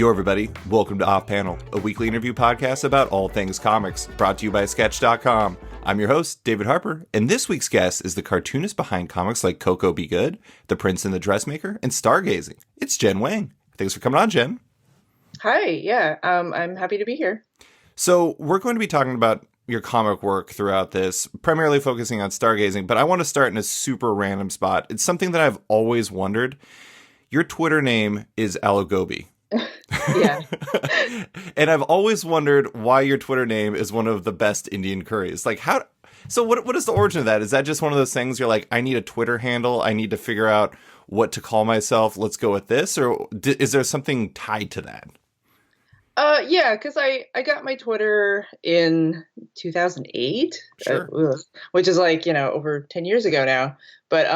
Yo, everybody. Welcome to Off Panel, a weekly interview podcast about all things comics, brought to you by Sketch.com. I'm your host, David Harper, and this week's guest is the cartoonist behind comics like Coco Be Good, The Prince and the Dressmaker, and Stargazing. It's Jen Wang. Thanks for coming on, Jen. Hi, yeah, I'm happy to be here. So we're going to be talking about your comic work throughout this, primarily focusing on Stargazing, but I want to start in a super random spot. It's something that I've always wondered. Your Twitter name is Alagobi. Yeah. And I've always wondered why your Twitter name is one of the best Indian curries. Like, how? So what is the origin of that? Is that just one of those things you're like, I need a Twitter handle, I need to figure out what to call myself, let's go with this? Or is there something tied to that? Yeah, because I got my Twitter in 2008, Sure. which is like, over 10 years ago now. But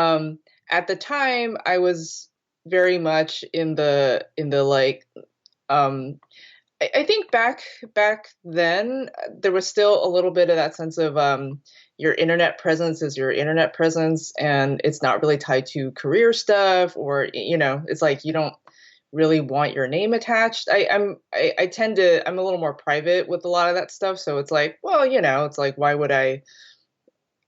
at the time, I was very much in the like, I think back then, there was still a little bit of that sense of your internet presence is your internet presence, and it's not really tied to career stuff, or it's like you don't really want your name attached. I'm a little more private with a lot of that stuff, so it's like, well, it's like, why would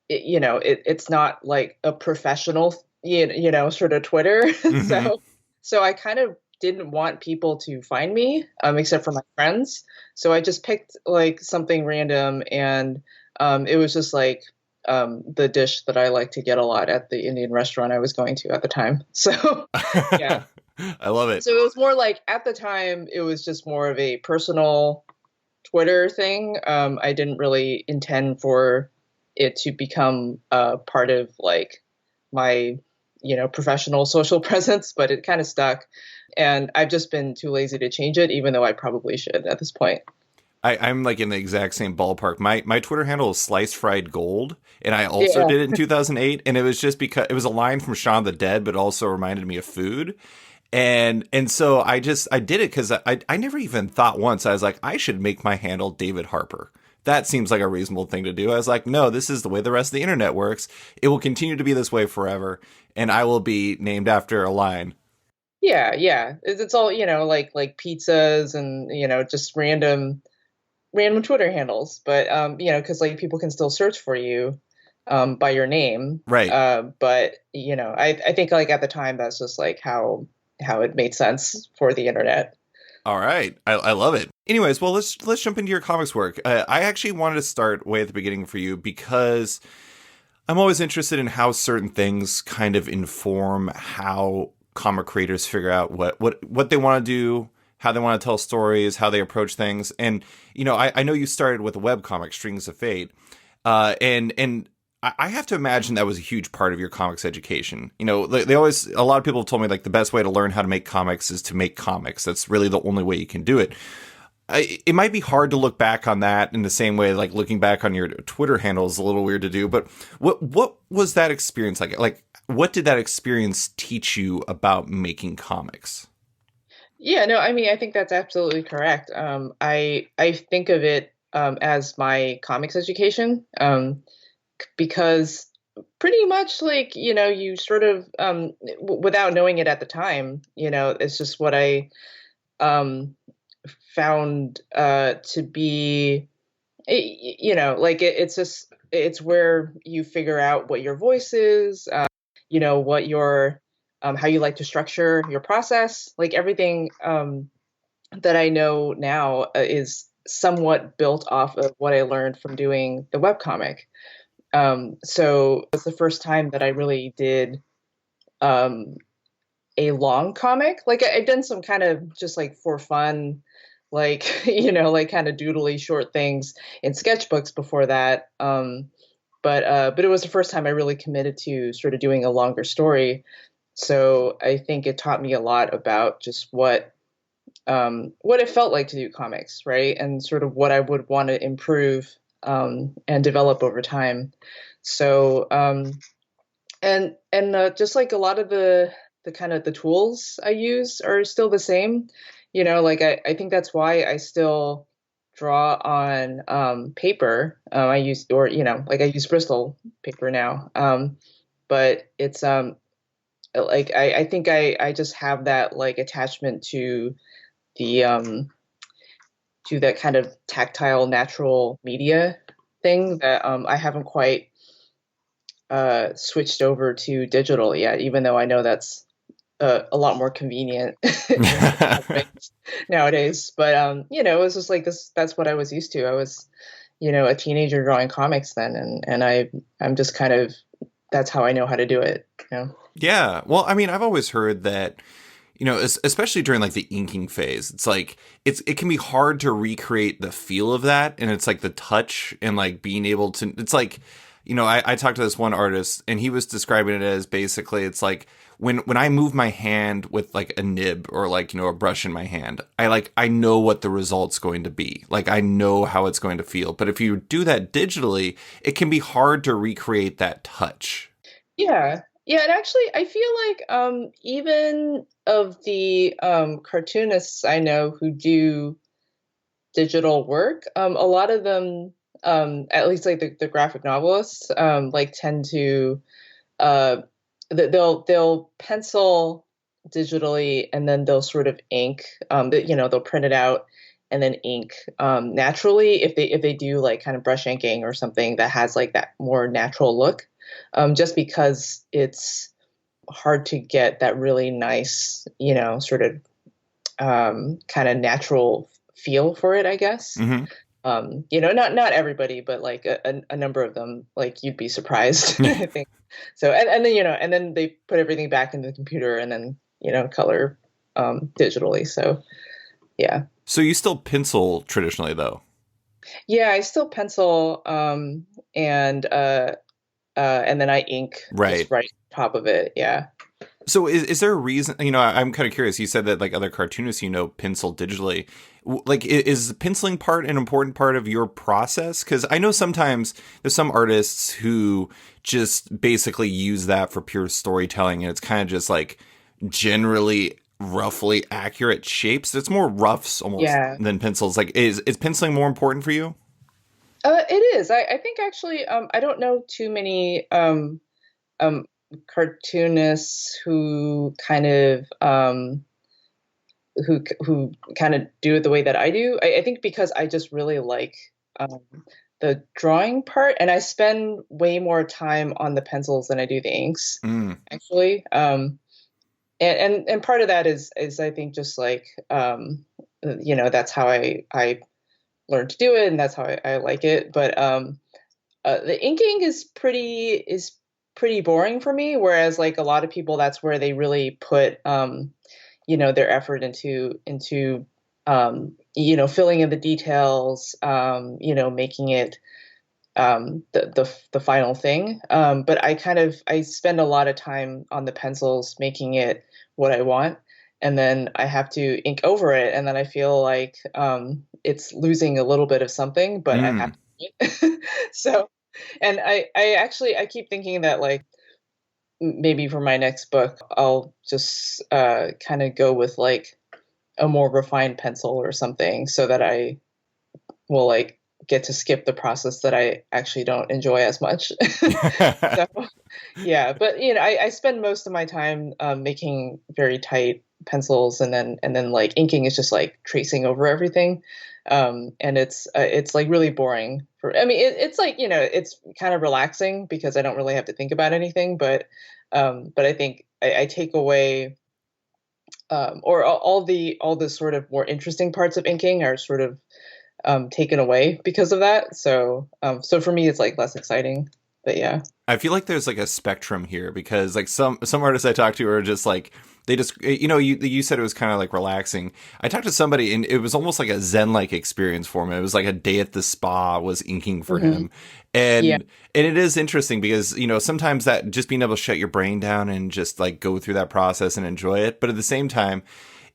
it's not like a professional sort of Twitter. Mm-hmm. So I kind of didn't want people to find me, except for my friends. So I just picked like something random, and it was just like the dish that I like to get a lot at the Indian restaurant I was going to at the time. So yeah. I love it. So it was more like, at the time, it was just more of a personal Twitter thing. I didn't really intend for it to become part of like my, professional social presence, but it kind of stuck. And I've just been too lazy to change it, even though I probably should at this point. I'm like in the exact same ballpark. My Twitter handle is Slice Fried Gold, and I also Yeah. did it in 2008, and it was just because it was a line from Shaun the Dead, but also reminded me of food. And so I did it because I never even thought once. I was like, I should make my handle David Harper. That seems like a reasonable thing to do. I was like, no, this is the way the rest of the internet works. It will continue to be this way forever, and I will be named after a line. Yeah, yeah. It's all, like pizzas and, just random Twitter handles. But because like people can still search for you by your name. Right. But I think like at the time that's just like how it made sense for the internet. All right. I love it. Anyways, well, let's jump into your comics work. I actually wanted to start way at the beginning for you because I'm always interested in how certain things kind of inform how comic creators figure out what they want to do, how they want to tell stories, how they approach things. And, I know you started with a webcomic, Strings of Fate. And I have to imagine that was a huge part of your comics education. A lot of people have told me like the best way to learn how to make comics is to make comics. That's really the only way you can do it. It might be hard to look back on that in the same way, like looking back on your Twitter handle is a little weird to do, but what was that experience like? Like, what did that experience teach you about making comics? Yeah, no, I mean, I think that's absolutely correct. I think of it as my comics education, because pretty much like, you sort of, without knowing it at the time, it's just what I found to be, like it's where you figure out what your voice is, what your, how you like to structure your process, like everything that I know now is somewhat built off of what I learned from doing the webcomic. So it was the first time that I really did um, a long comic. Like I've done some kind of just like for fun, like, like kind of doodly short things in sketchbooks before that. But it was the first time I really committed to sort of doing a longer story. So I think it taught me a lot about just what it felt like to do comics, right? And sort of what I would want to improve and develop over time. So and just like a lot of the kind of the tools I use are still the same. Like I think that's why I still draw on paper. I use, or like I use Bristol paper now. But it's like I think I just have that like attachment to the to that kind of tactile natural media thing that I haven't quite switched over to digital yet, even though I know that's a lot more convenient in a lot of ways nowadays. But it was just like this. That's what I was used to. I was, a teenager drawing comics then, and I'm just kind of that's how I know how to do it. Yeah. Well, I mean, I've always heard that, especially during like the inking phase, it's like it can be hard to recreate the feel of that, and it's like the touch and like being able to. It's like, I talked to this one artist, and he was describing it as basically it's like when I move my hand with like a nib or like a brush in my hand, I know what the result's going to be. Like I know how it's going to feel. But if you do that digitally, it can be hard to recreate that touch. Yeah. Yeah, and actually I feel like even of the cartoonists I know who do digital work, a lot of them at least like the graphic novelists like tend to uh they'll pencil digitally and then they'll sort of ink they'll print it out and then ink naturally if they do like kind of brush inking or something that has like that more natural look, just because it's hard to get that really nice sort of kind of natural feel for it, I guess. Mm-hmm. Not everybody, but like a number of them, like you'd be surprised, I think. So, and then, and then they put everything back into the computer and then, color digitally. So, yeah. So you still pencil traditionally though? Yeah, I still pencil, and then I ink Right. just right on top of it. Yeah. So is there a reason, I'm kind of curious. You said that like other cartoonists, pencil digitally. Like, is the penciling part an important part of your process? Because I know sometimes there's some artists who just basically use that for pure storytelling. And it's kind of just like generally roughly accurate shapes. It's more roughs almost Yeah. than pencils. Like, is penciling more important for you? It is. I think actually, I don't know too many um, cartoonists who kind of do it the way that I do. I think because I just really like um, the drawing part, and I spend way more time on the pencils than I do the inks, Mm. actually. And part of that is I think just like that's how I learned to do it, and that's how I like it. But the inking is pretty boring for me. Whereas like a lot of people, that's where they really put their effort into filling in the details, making it the final thing. But I spend a lot of time on the pencils making it what I want, and then I have to ink over it, and then I feel like it's losing a little bit of something, but I have Mm. to do it. So, and I keep thinking that like maybe for my next book I'll just kind of go with like a more refined pencil or something, so that I will like get to skip the process that I actually don't enjoy as much. So yeah, but I spend most of my time making very tight pencils, and then like inking is just like tracing over everything, and it's like really boring. I mean, it's like it's kind of relaxing because I don't really have to think about anything, but I think I take away or all the sort of more interesting parts of inking are sort of taken away because of that. So for me, it's like less exciting. But yeah. I feel like there's like a spectrum here because like some artists I talk to are just like they just you said it was kind of like relaxing. I talked to somebody and it was almost like a zen like experience for him. It was like a day at the spa was inking for Hmm. him, Yeah. and it is interesting because sometimes that just being able to shut your brain down and just like go through that process and enjoy it, but at the same time,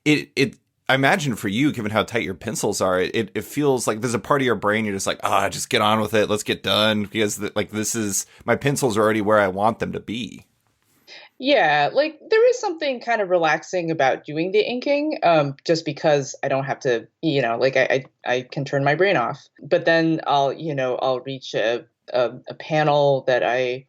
it I imagine for you, given how tight your pencils are, it feels like there's a part of your brain you're just like, just get on with it, let's get done because like this is my pencils are already where I want them to be. Yeah, like there is something kind of relaxing about doing the inking, just because I don't have to, like I can turn my brain off. But then I'll reach a panel that I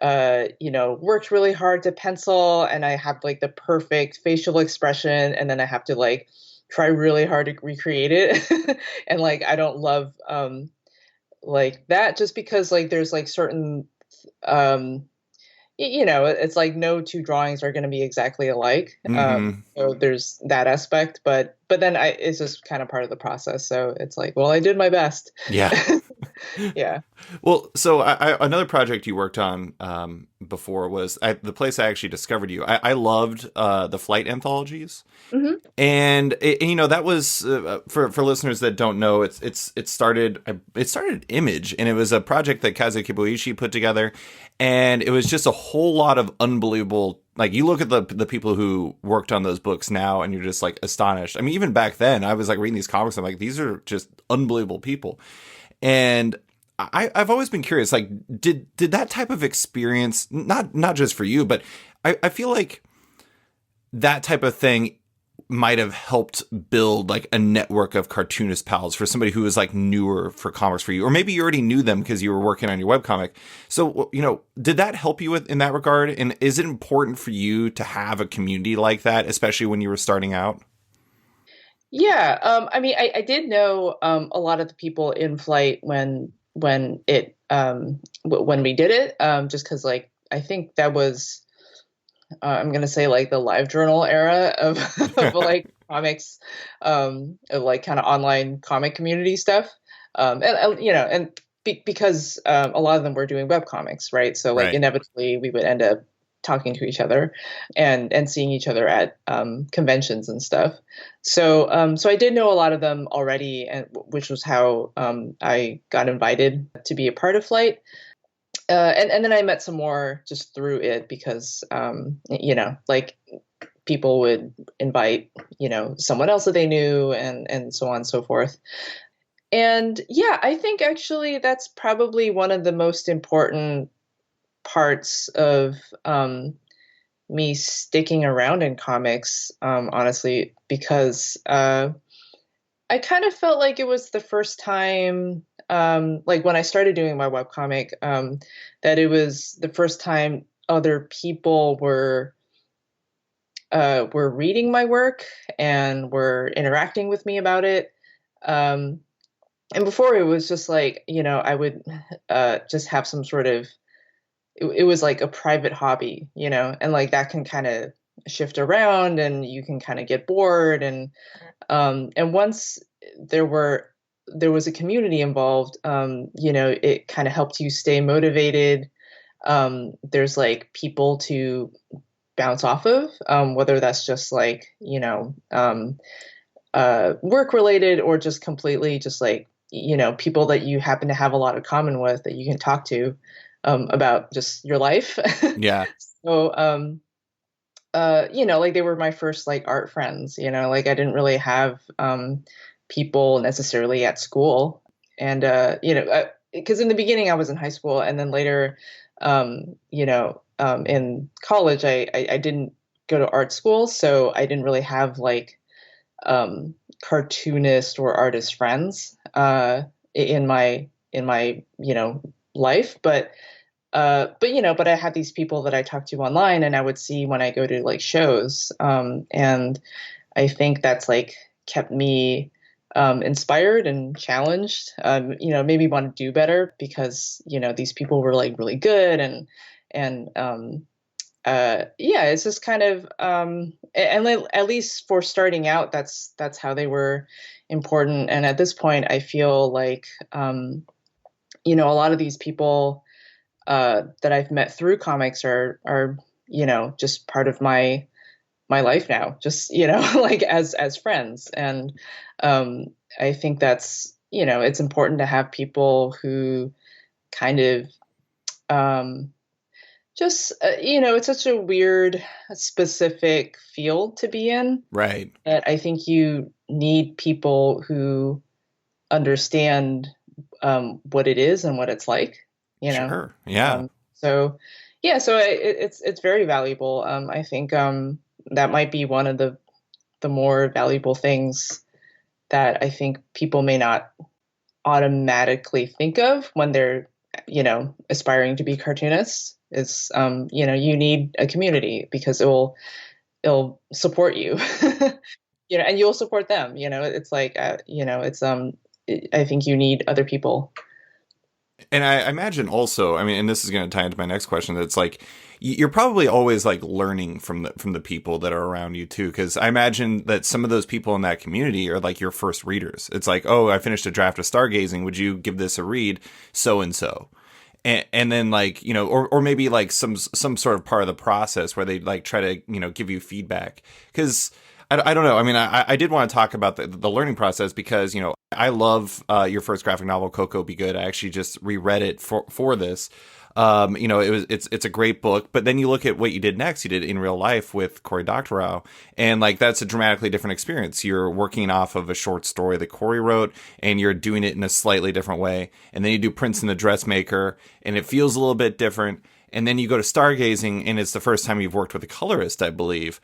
worked really hard to pencil, and I have like the perfect facial expression, and then I have to like try really hard to recreate it. And like I don't love like that just because like there's like certain um you know, it's like no two drawings are going to be exactly alike. Hmm. So there's that aspect, but then it's just kind of part of the process. So it's like, well, I did my best. Yeah. Yeah. Well, so another project you worked on before was the place I actually discovered you. I loved the flight anthologies. Hmm. And you know that was for listeners that don't know, it started Image, and it was a project that Kazu Kibuishi put together, and it was just a whole lot of unbelievable. Like you look at the people who worked on those books now, and you're just like astonished. I mean, even back then, I was like reading these comics, I'm like, these are just unbelievable people, and I've always been curious. Like, did that type of experience not just for you, but I feel like that type of thing might have helped build like a network of cartoonist pals for somebody who was like newer for comics for you, or maybe you already knew them because you were working on your webcomic. So, you know, did that help you in that regard? And is it important for you to have a community like that, especially when you were starting out? Yeah. I mean, I did know a lot of the people in flight when it when we did it, just because like I think that was I'm gonna say like the live journal era of of like comics, of like kind of online comic community stuff, and you know, and because a lot of them were doing web comics, right? So like Right. inevitably we would end up talking to each other and seeing each other at conventions and stuff. So so I did know a lot of them already, and which was how I got invited to be a part of Flight. And then I met some more just through it because you know, like people would invite, you know, someone else that they knew and so on and so forth. And yeah, I think actually that's probably one of the most important parts of me sticking around in comics, honestly, because I kind of felt like it was the first time, like when I started doing my webcomic, that it was the first time other people were reading my work and were interacting with me about it. Um, and before it was just like, you know, I would just have some sort of it was like a private hobby, you know, and like that can kind of shift around and you can kind of get bored and once there were there was a community involved, you know, it kind of helped you stay motivated. There's like people to bounce off of, whether that's just like, you know, work related or just completely just like, you know, people that you happen to have a lot of common with that you can talk to about just your life. Yeah. So, you know, like they were my first like art friends, you know, like I didn't really have people necessarily at school. And, you know, because in the beginning I was in high school and then later, you know, in college, I didn't go to art school. So I didn't really have like cartoonist or artist friends in my, you know, life. But you know, but I had these people that I talked to online, and I would see when I go to like shows, and I think that's like kept me inspired and challenged. You know, made me want to do better because you know these people were like really good, and yeah, it's just kind of at least for starting out, that's how they were important. And at this point, I feel like you know a lot of these people that I've met through comics are you know just part of my life now, just you know like as friends. And um, I think that's you know it's important to have people who kind of um, just you know it's such a weird specific field to be in Right. that I think you need people who understand what it is and what it's like, you know. Sure. Yeah. So yeah, so it's very valuable. I think that might be one of the more valuable things that I think people may not automatically think of when they're you know aspiring to be cartoonists. Is you know you need a community because it'll support you. and you'll support them. It's like, I think you need other people. And I imagine also, I mean, and this is going to tie into my next question, that it's like you're probably always like learning from the people that are around you too, because I imagine that some of those people in that community are like your first readers. It's like, oh, I finished a draft of Stargazing. Would you give this a read? So and so. And then like, or maybe like some sort of part of the process where they like try to, give you feedback. Because I don't know. I mean, I did want to talk about the learning process because, I love your first graphic novel, Coco Be Good. I actually just reread it for this. It's a great book, but then you look at what you did next. You did In Real Life with Cory Doctorow, and like that's a dramatically different experience. You're working off of a short story that Cory wrote, and you're doing it in a slightly different way. And then you do Prince and the Dressmaker, and it feels a little bit different. And then you go to Stargazing, and it's the first time you've worked with a colorist, I believe.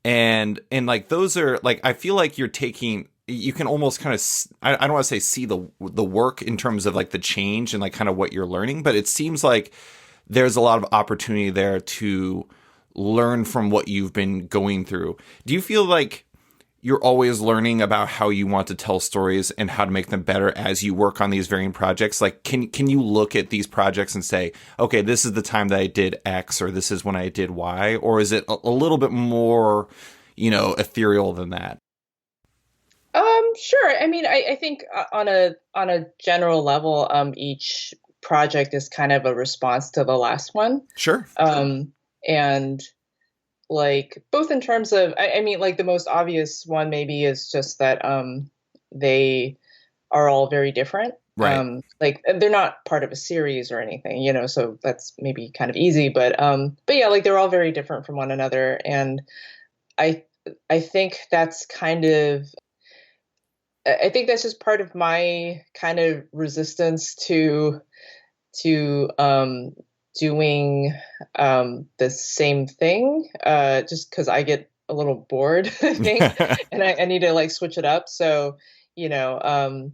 And like those are like, I feel like you can almost kind of, I don't want to say see the work in terms of like the change and like kind of what you're learning, but it seems like there's a lot of opportunity there to learn from what you've been going through. Do you feel like you're always learning about how you want to tell stories and how to make them better as you work on these varying projects? Like, can you look at these projects and say, okay, this is the time that I did X, or this is when I did Y, or is it a little bit more, ethereal than that? Sure. I mean, I think on a general level, each project is kind of a response to the last one. Sure. And like both in terms of, I mean, like the most obvious one maybe is just that they are all very different. Right. Like they're not part of a series or anything, so that's maybe kind of easy. But yeah, like they're all very different from one another, and I I think that's kind of I think that's just part of my kind of resistance to doing the same thing, just because I get a little bored, I think, and I need to like switch it up. So, you know,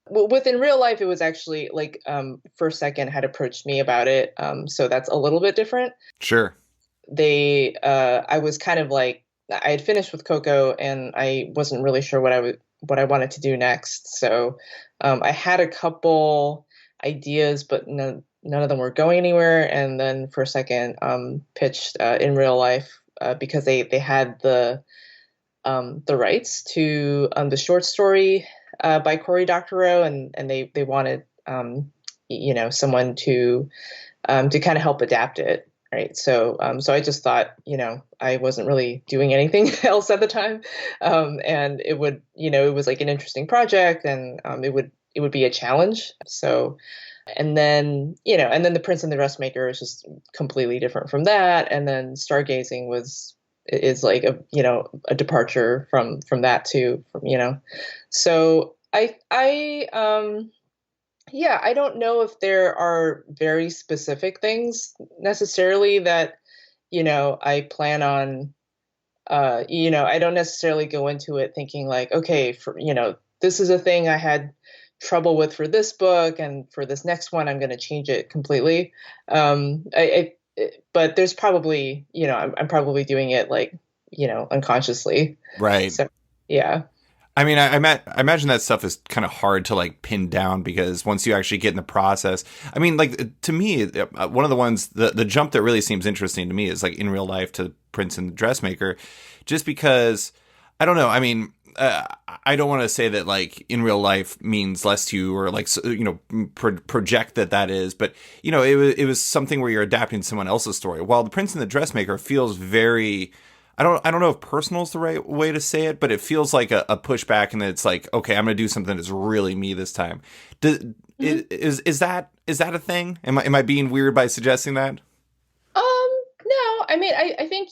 within real life, it was actually like First Second had approached me about it, so that's a little bit different. Sure. I was kind of like I had finished with Coco, and I wasn't really sure what I wanted to do next. So I had a couple ideas, but none of them were going anywhere. And then for a second, pitched in real life because they had the rights to the short story by Cory Doctorow, and they wanted someone to kind of help adapt it. Right. So I just thought, I wasn't really doing anything else at the time. And it would, it was like an interesting project, and it would be a challenge. So, and then the Prince and the Dressmaker is just completely different from that. And then Stargazing is like a departure from that too, so yeah, I don't know if there are very specific things necessarily that, I plan on, I don't necessarily go into it thinking like, okay, this is a thing I had trouble with for this book, and for this next one, I'm going to change it completely. But there's probably, I'm probably doing it like, unconsciously. Right. So, yeah. I mean, I imagine that stuff is kind of hard to like pin down, because once you actually get in the process, I mean, like to me, one of the ones, the jump that really seems interesting to me is like In Real Life to Prince and the Dressmaker, just because I don't know. I mean, I don't want to say that like In Real Life means less to you, or like, project that is, but it was something where you're adapting someone else's story, while the Prince and the Dressmaker feels very, I don't know if personal is the right way to say it, but it feels like a pushback, and it's like, okay, I'm going to do something that's really me this time. Is that a thing? Am I being weird by suggesting that? No, I mean, I think,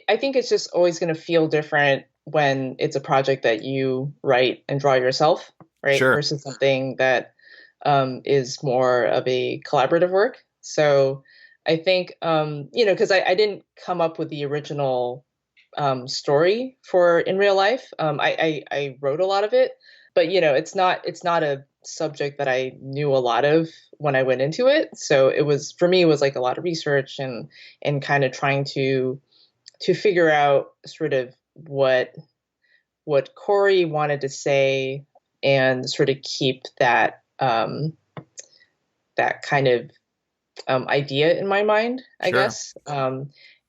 I think it's just always going to feel different when it's a project that you write and draw yourself, right? Sure. Versus something that is more of a collaborative work. So I think, because I didn't come up with the original story for In Real Life. I wrote a lot of it, but it's not a subject that I knew a lot of when I went into it. So for me, it was like a lot of research and kind of trying to figure out sort of what Corey wanted to say and sort of keep that that kind of idea in my mind, I Sure. guess.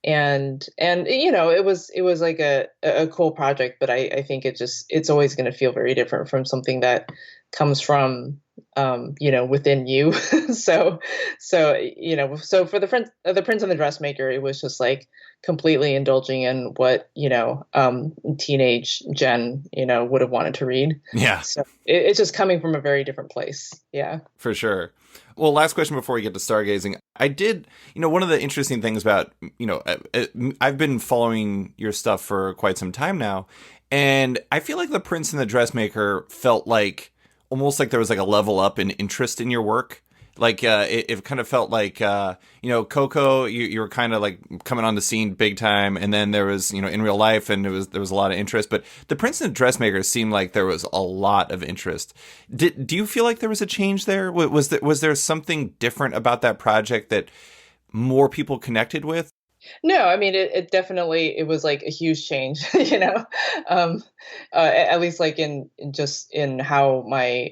And it was like a cool project, but I think it's always going to feel very different from something that comes from within you. so so for the Prince and the Dressmaker, it was just like completely indulging in what teenage Jen would have wanted to read. Yeah, So it's just coming from a very different place. Yeah. for sure. Well, last question before we get to Stargazing. I did, one of the interesting things about, I've been following your stuff for quite some time now, and I feel like The Prince and the Dressmaker felt like almost like there was like a level up in interest in your work. Like it kind of felt like Coco, you were kind of like coming on the scene big time, and then there was in real life, and there was a lot of interest. But The Prince and the Dressmaker seemed like there was a lot of interest. Do you feel like there was a change there? Was there something different about that project that more people connected with? No, I mean it definitely it was like a huge change, at least like just in how my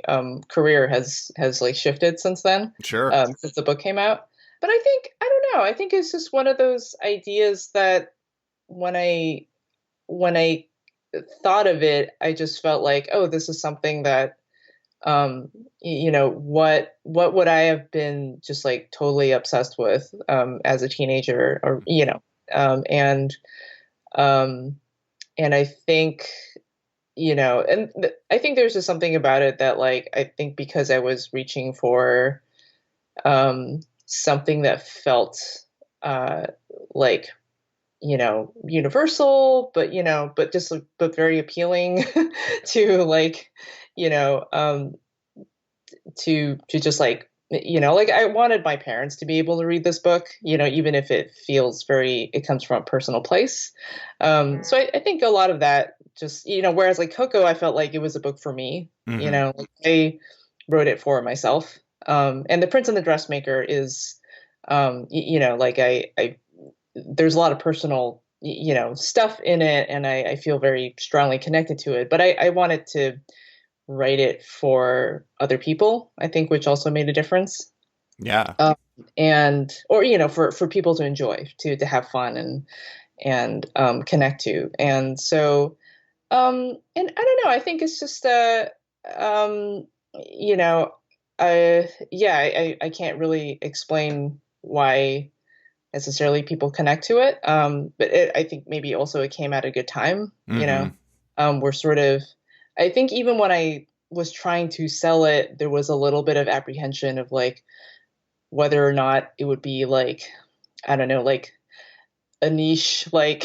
career has like shifted since then, Sure. since the book came out. But I don't know, I think it's just one of those ideas that when I thought of it, I just felt like, oh, this is something that what would I have been just like totally obsessed with as a teenager, or um, and um, and I think I think there's just something about it that like I think because I was reaching for something that felt uh, like universal, but just but very appealing to like you know to just like like I wanted my parents to be able to read this book, even if it comes from a personal place. So I think a lot of that just whereas like Coco, I felt like it was a book for me. Mm-hmm. Like I wrote it for myself. And The Prince and the Dressmaker is like I there's a lot of personal stuff in it, and I feel very strongly connected to it, but I wanted to write it for other people, I think, which also made a difference. Yeah. Um, and or for people to enjoy, to have fun and connect to. And so and I don't know, I think it's just um you know I can't really explain why necessarily people connect to it. But I think maybe also it came at a good time. Mm-hmm. We're sort of, I think even when I was trying to sell it, there was a little bit of apprehension of like whether or not it would be like, I don't know, like a niche, like,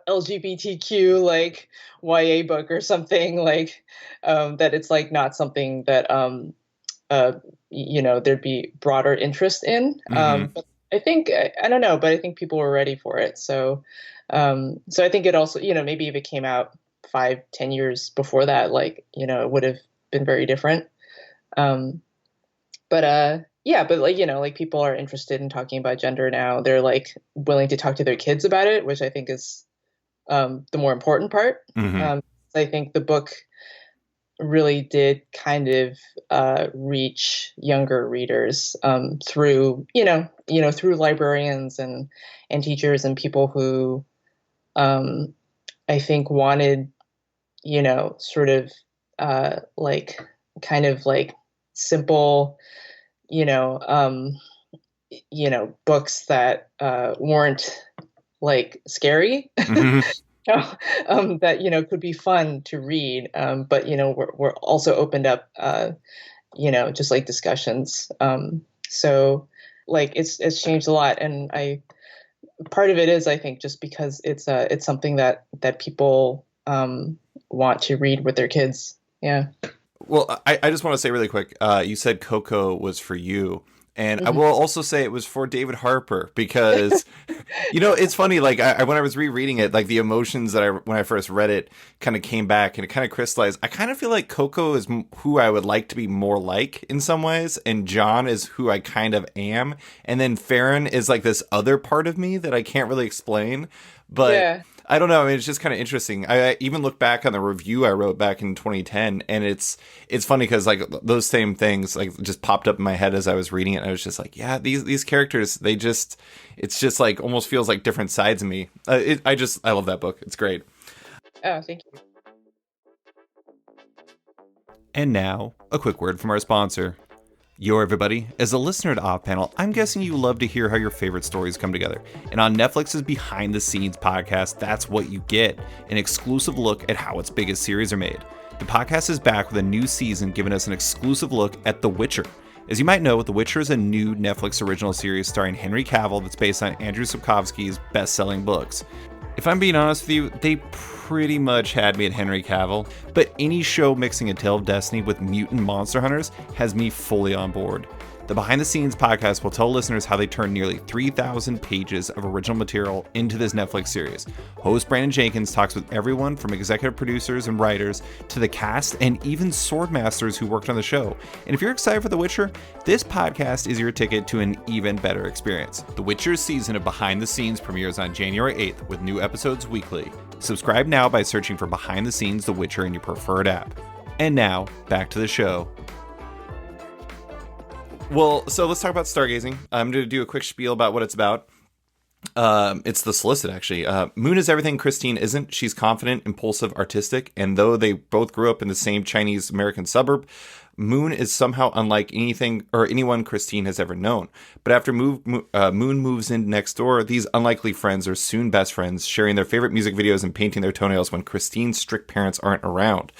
LGBTQ, like YA book or something, like, that it's like not something that, uh, there'd be broader interest in. Mm-hmm. But I think, I don't know, but I think people were ready for it. So I think it also, maybe if it came out 5, 10 years before that, like, it would have been very different. Um, but yeah, but like, like people are interested in talking about gender now. They're like willing to talk to their kids about it, which I think is the more important part. Mm-hmm. Um, I think the book really did kind of reach younger readers through through librarians and teachers and people who um, I think wanted sort of like kind of like simple you know um, books that weren't like scary. Mm-hmm. That could be fun to read, but we're also opened up just like discussions. So like it's changed a lot, and I part of it is I think just because it's something that people want to read with their kids. Yeah. Well, I just want to say really quick. You said Coco was for you, and I Mhm. will also say it was for David Harper because, it's funny. Like when I was rereading it, like the emotions that when I first read it kind of came back and it kind of crystallized. I kind of feel like Coco is who I would like to be more like in some ways, and John is who I kind of am, and then Farron is like this other part of me that I can't really explain, but. Yeah. I don't know. I mean, it's just kind of interesting. I even look back on the review I wrote back in 2010, and it's funny because like those same things like just popped up in my head as I was reading it. And I was just like, yeah, these characters, it's just like almost feels like different sides of me. I love that book. It's great. Oh, thank you. And now, a quick word from our sponsor. Yo, everybody. As a listener to Off Panel, I'm guessing you love to hear how your favorite stories come together. And on Netflix's Behind the Scenes podcast, that's what you get, an exclusive look at how its biggest series are made. The podcast is back with a new season giving us an exclusive look at The Witcher. As you might know, The Witcher is a new Netflix original series starring Henry Cavill that's based on Andrew Sapkowski's best-selling books. If I'm being honest with you, they pretty much had me at Henry Cavill, but any show mixing A Tale of Destiny with mutant monster hunters has me fully on board. The Behind the Scenes podcast will tell listeners how they turned nearly 3,000 pages of original material into this Netflix series. Host Brandon Jenkins talks with everyone from executive producers and writers to the cast and even sword masters who worked on the show. And if you're excited for The Witcher, this podcast is your ticket to an even better experience. The Witcher's season of Behind the Scenes premieres on January 8th with new episodes weekly. Subscribe now by searching for Behind the Scenes The Witcher in your preferred app. And now, back to the show. Well, so let's talk about Stargazing. I'm going to do a quick spiel about what it's about. It's the solicit, actually. Moon is everything Christine isn't. She's confident, impulsive, artistic, and though they both grew up in the same Chinese-American suburb, Moon is somehow unlike anything or anyone Christine has ever known. But after Moon moves in next door, these unlikely friends are soon best friends, sharing their favorite music videos and painting their toenails when Christine's strict parents aren't around.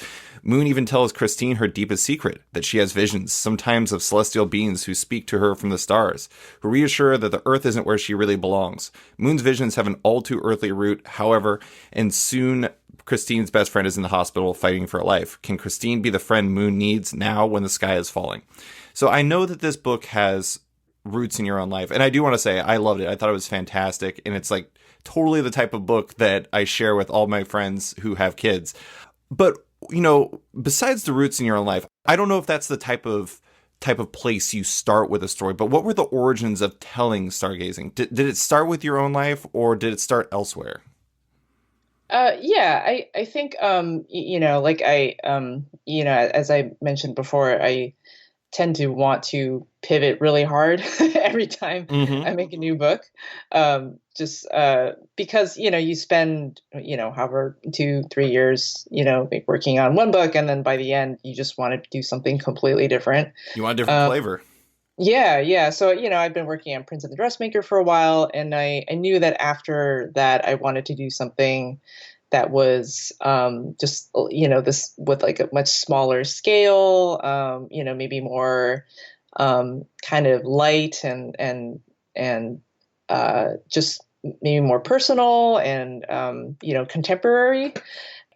Moon even tells Christine her deepest secret, that she has visions, sometimes of celestial beings who speak to her from the stars, who reassure her that the earth isn't where she really belongs. Moon's visions have an all-too-earthly root, however, and soon Christine's best friend is in the hospital fighting for her life. Can Christine be the friend Moon needs now when the sky is falling? So I know that this book has roots in your own life, and I do want to say I loved it. I thought it was fantastic, and it's like totally the type of book that I share with all my friends who have kids. But you know, besides the roots in your own life, I don't know if that's the type of place you start with a story, but what were the origins of telling Stargazing? Did it start with your own life or did it start elsewhere? Yeah, I think, like as I mentioned before, I tend to want to pivot really hard every time Mm-hmm. I make a new book. Just because, you spend, however, 2-3 years, like working on one book. And then by the end, you just want to do something completely different. You want a different flavor. Yeah, yeah. So, I've been working on Prince of the Dressmaker for a while, and I knew that after that, I wanted to do something that was just, this with like a much smaller scale, maybe more kind of light and just maybe more personal and, contemporary.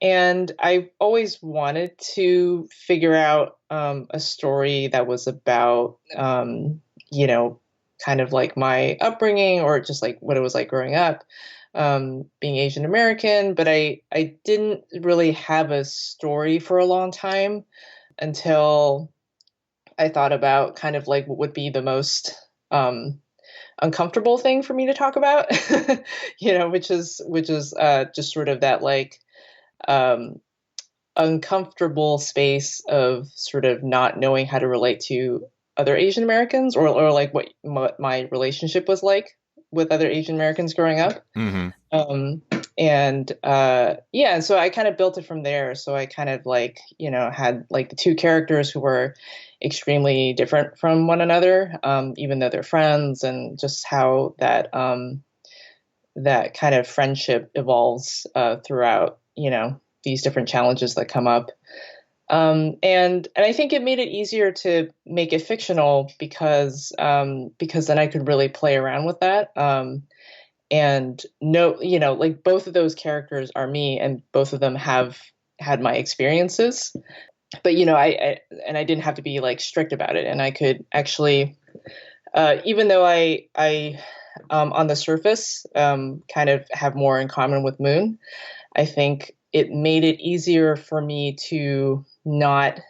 And I always wanted to figure out a story that was about, kind of like my upbringing or just like what it was like growing up, being Asian American. But I didn't really have a story for a long time until I thought about kind of like what would be the most uncomfortable thing for me to talk about, which is just sort of that like um, uncomfortable space of sort of not knowing how to relate to other Asian Americans or like what my relationship was like with other Asian Americans growing up. Mm-hmm. And so I kind of built it from there. So I kind of like, had like the two characters who were extremely different from one another, even though they're friends, and just how that that kind of friendship evolves throughout, these different challenges that come up. And I think it made it easier to make it fictional because then I could really play around with that. And no, like both of those characters are me, and both of them have had my experiences. But I didn't have to be like strict about it, and I could actually, even though I on the surface kind of have more in common with Moon, I think it made it easier for me to not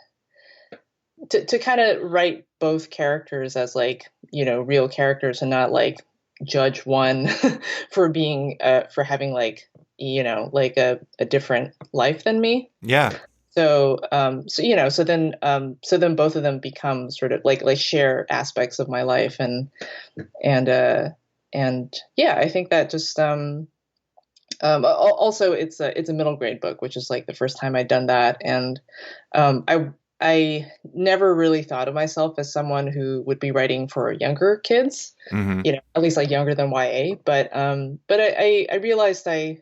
to kind of write both characters as like real characters and not like judge one for being for having like like a different life than me. Yeah. So then both of them become sort of like share aspects of my life, and and yeah, I think that just also it's a middle grade book, which is like the first time I'd done that, and I never really thought of myself as someone who would be writing for younger kids, Hmm. at least like younger than YA, but I realized I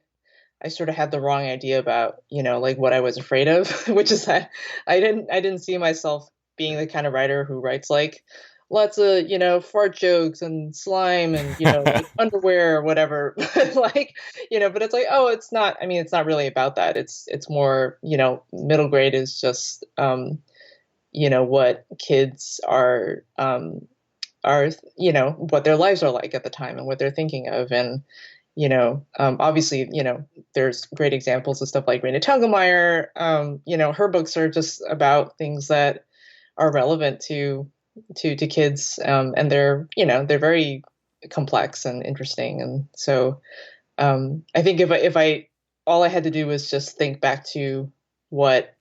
sort of had the wrong idea about, like what I was afraid of, which is that I didn't see myself being the kind of writer who writes like lots of, fart jokes and slime and, like underwear or whatever. Like, but it's like, oh, it's not, I mean, it's not really about that. It's more, middle grade is just what kids are, what their lives are like at the time and what they're thinking of. And obviously, there's great examples of stuff like Raina Telgemeier. Her books are just about things that are relevant to kids, and they're very complex and interesting. And so, I think if I all I had to do was just think back to what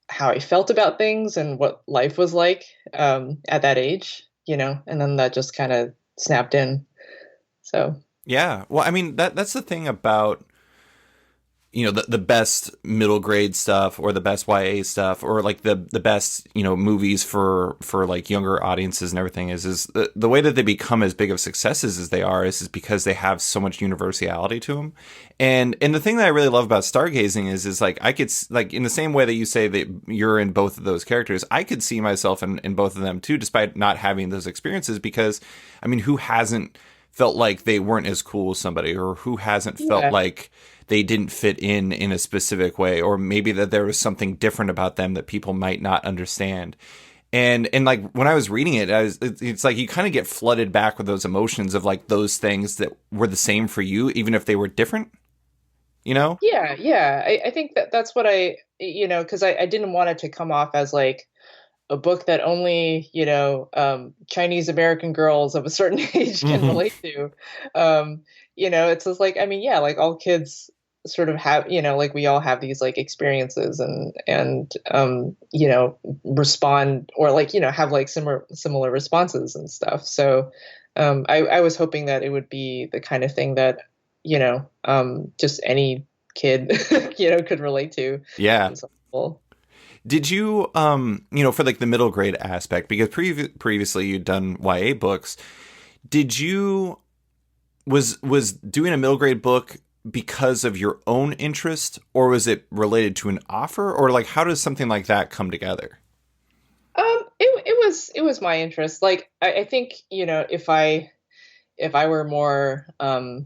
how I felt about things and what life was like at that age, and then that just kind of snapped in. So. Yeah. Well, I mean, that's the thing about, the best middle grade stuff or the best YA stuff or like the best, movies for like younger audiences and everything is the way that they become as big of successes as they are is because they have so much universality to them. And the thing that I really love about Stargazing is like I could like in the same way that you say that you're in both of those characters, I could see myself in both of them too, despite not having those experiences, because I mean, who hasn't felt like they weren't as cool as somebody, or who hasn't felt Yeah. like they didn't fit in a specific way, or maybe that there was something different about them that people might not understand. And like when I was reading it, it's like you kind of get flooded back with those emotions of like those things that were the same for you, even if they were different, you know? Yeah, yeah. I think that's what because I didn't want it to come off as like a book that only, Chinese American girls of a certain age can Hmm. relate to. It's just like, I mean, yeah, like all kids sort of have, like we all have these like experiences and respond or like, have like similar responses and stuff. So I was hoping that it would be the kind of thing that, just any kid, could relate to Yeah. in some level. Did you, for like the middle grade aspect, because previously you'd done YA books, did you was doing a middle grade book because of your own interest, or was it related to an offer, or like how does something like that come together? It was my interest. Like I think, if I were more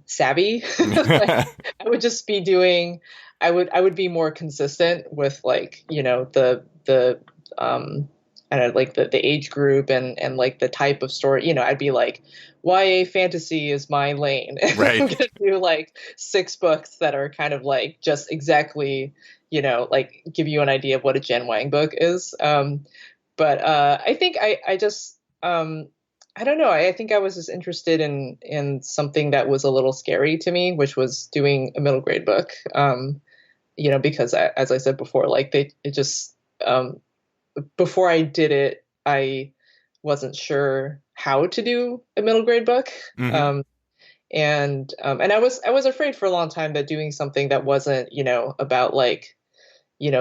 savvy, like I would just be doing I would be more consistent with like, the I don't know, like the age group and like the type of story, I'd be like, YA fantasy is my lane. And I'm Right. gonna do like 6 books that are kind of like just exactly, like give you an idea of what a Jen Wang book is. But I think I just I don't know. I think I was just interested in something that was a little scary to me, which was doing a middle grade book. Because as I said before, like it just before I did it, I wasn't sure how to do a middle grade book. Hmm. And I was afraid for a long time that doing something that wasn't, about like,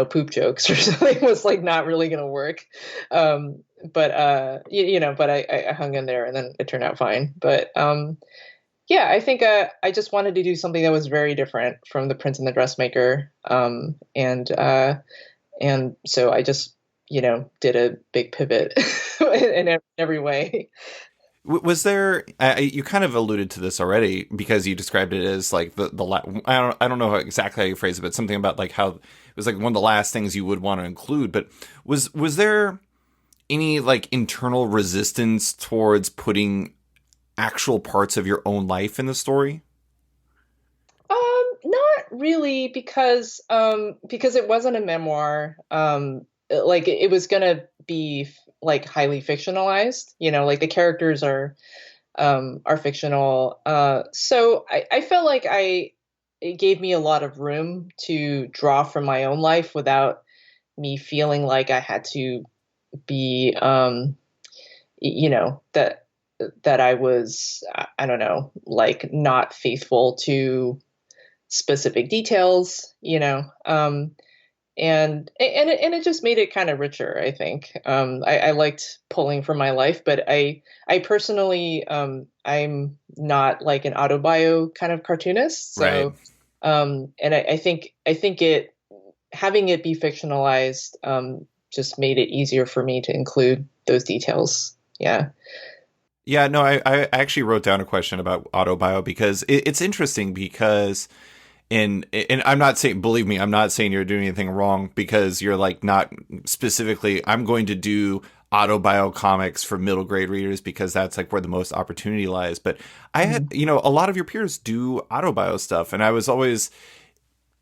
poop jokes or something was like not really gonna work. But I hung in there and then it turned out fine. But yeah, I think I just wanted to do something that was very different from The Prince and the Dressmaker. And so I just, did a big pivot in every way. Was there? You kind of alluded to this already because you described it as like I don't know how exactly how you phrase it, but something about like how it was like one of the last things you would want to include. But was there any like internal resistance towards putting actual parts of your own life in the story? Not really, because it wasn't a memoir. Like it was gonna be like highly fictionalized. Like the characters are fictional. So I felt like it gave me a lot of room to draw from my own life without me feeling like I had to be, that I was, I don't know, like not faithful to specific details, and it just made it kind of richer, I think. I liked pulling from my life, but I personally, I'm not like an autobio kind of cartoonist. Right. So, and I think it having it be fictionalized, just made it easier for me to include those details. Yeah. Yeah, no, I actually wrote down a question about autobio because it's interesting because and I'm not saying, believe me, I'm not saying you're doing anything wrong because you're like not specifically, I'm going to do autobio comics for middle grade readers because that's like where the most opportunity lies. But I had, Mhm. a lot of your peers do autobio stuff, and I was always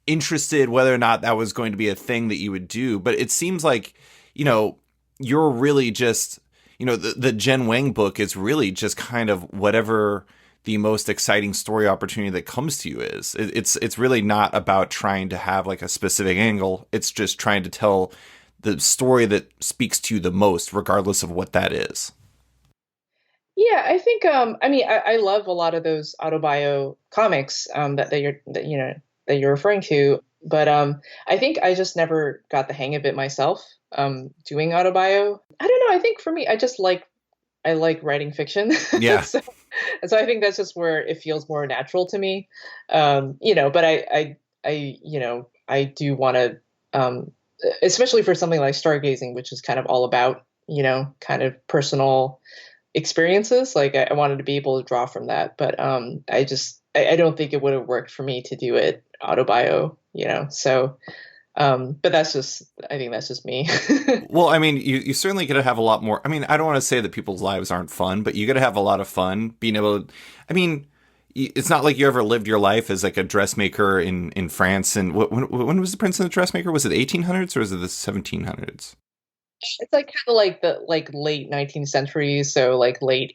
interested whether or not that was going to be a thing that you would do. But it seems like, you know, you're really just, the Jen Wang book is really just kind of whatever the most exciting story opportunity that comes to you is. It's really not about trying to have like a specific angle. It's just trying to tell the story that speaks to you the most, regardless of what that is. Yeah, I think I mean I love a lot of those autobio comics that you're referring to, but I think I just never got the hang of it myself doing autobio. I don't know, I think for me I like writing fiction. Yeah. so, so I think that's just where it feels more natural to me. But I do want to especially for something like Stargazing, which is kind of all about, kind of personal experiences. Like I wanted to be able to draw from that, but I don't think it would have worked for me to do it autobio, So, but I think that's just me. Well, I mean, you certainly got to have a lot more. I mean, I don't want to say that people's lives aren't fun, but you got to have a lot of fun being able to. I mean, it's not like you ever lived your life as like a dressmaker in France. And when was the Prince and the Dressmaker? Was it the 1800s or was it the 1700s? It's like kind of like the late 19th century, so like late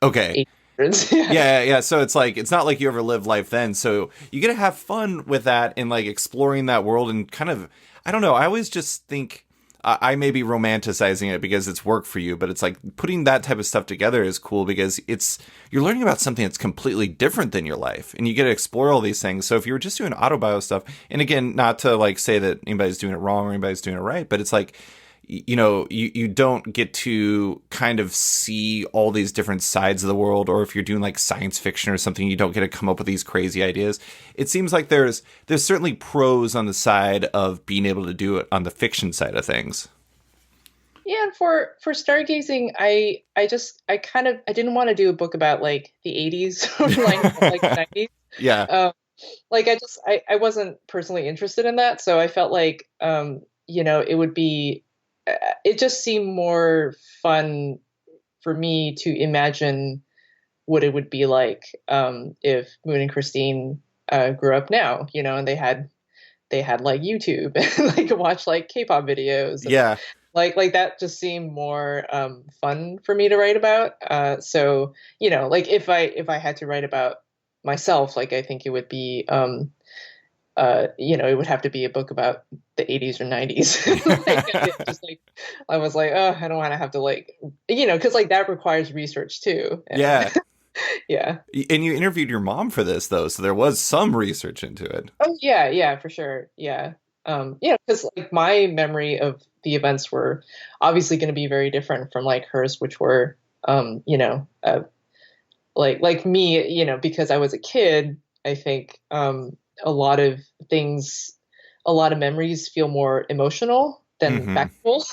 Okay. 1800s. Yeah. Yeah, yeah. So it's like it's not like you ever lived life then. So you get to have fun with that and like exploring that world and kind of. I don't know. I always just think I may be romanticizing it because it's work for you, but it's like putting that type of stuff together is cool because you're learning about something that's completely different than your life, and you get to explore all these things. So if you were just doing autobio stuff, and again, not to like say that anybody's doing it wrong or anybody's doing it right, but it's like you don't get to kind of see all these different sides of the world, or if you're doing like science fiction or something, you don't get to come up with these crazy ideas. It seems like there's certainly pros on the side of being able to do it on the fiction side of things. Yeah, and for Stargazing, I didn't want to do a book about like the 80s or like the 90s. Yeah. Um, like I wasn't personally interested in that, so I felt like it would be it just seemed more fun for me to imagine what it would be like if Moon and Christine grew up now, and they had like YouTube and like watch like K-pop videos and Yeah. like that just seemed more fun for me to write about. So like if I had to write about myself, like I think it would be it would have to be a book about the 80s or 90s. Just like I was like, oh, I don't want to have to like, because like that requires research too. And Yeah. yeah. And you interviewed your mom for this though, so there was some research into it. Oh yeah, yeah, for sure. Yeah. Because like my memory of the events were obviously going to be very different from like hers, which were, like me, because I was a kid, I think a lot of things, a lot of memories feel more emotional than Hmm. factual.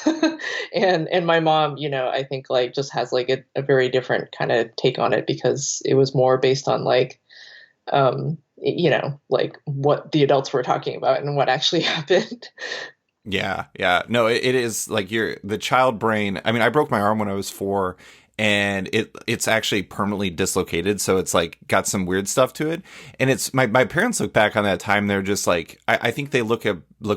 And my mom, I think like just has like a very different kind of take on it because it was more based on like, like what the adults were talking about and what actually happened. Yeah, yeah. No, it is like the child brain. I mean, I broke my arm when I was 4, and it's actually permanently dislocated, so it's like got some weird stuff to it. And it's my parents look back on that time, they're just like I think they look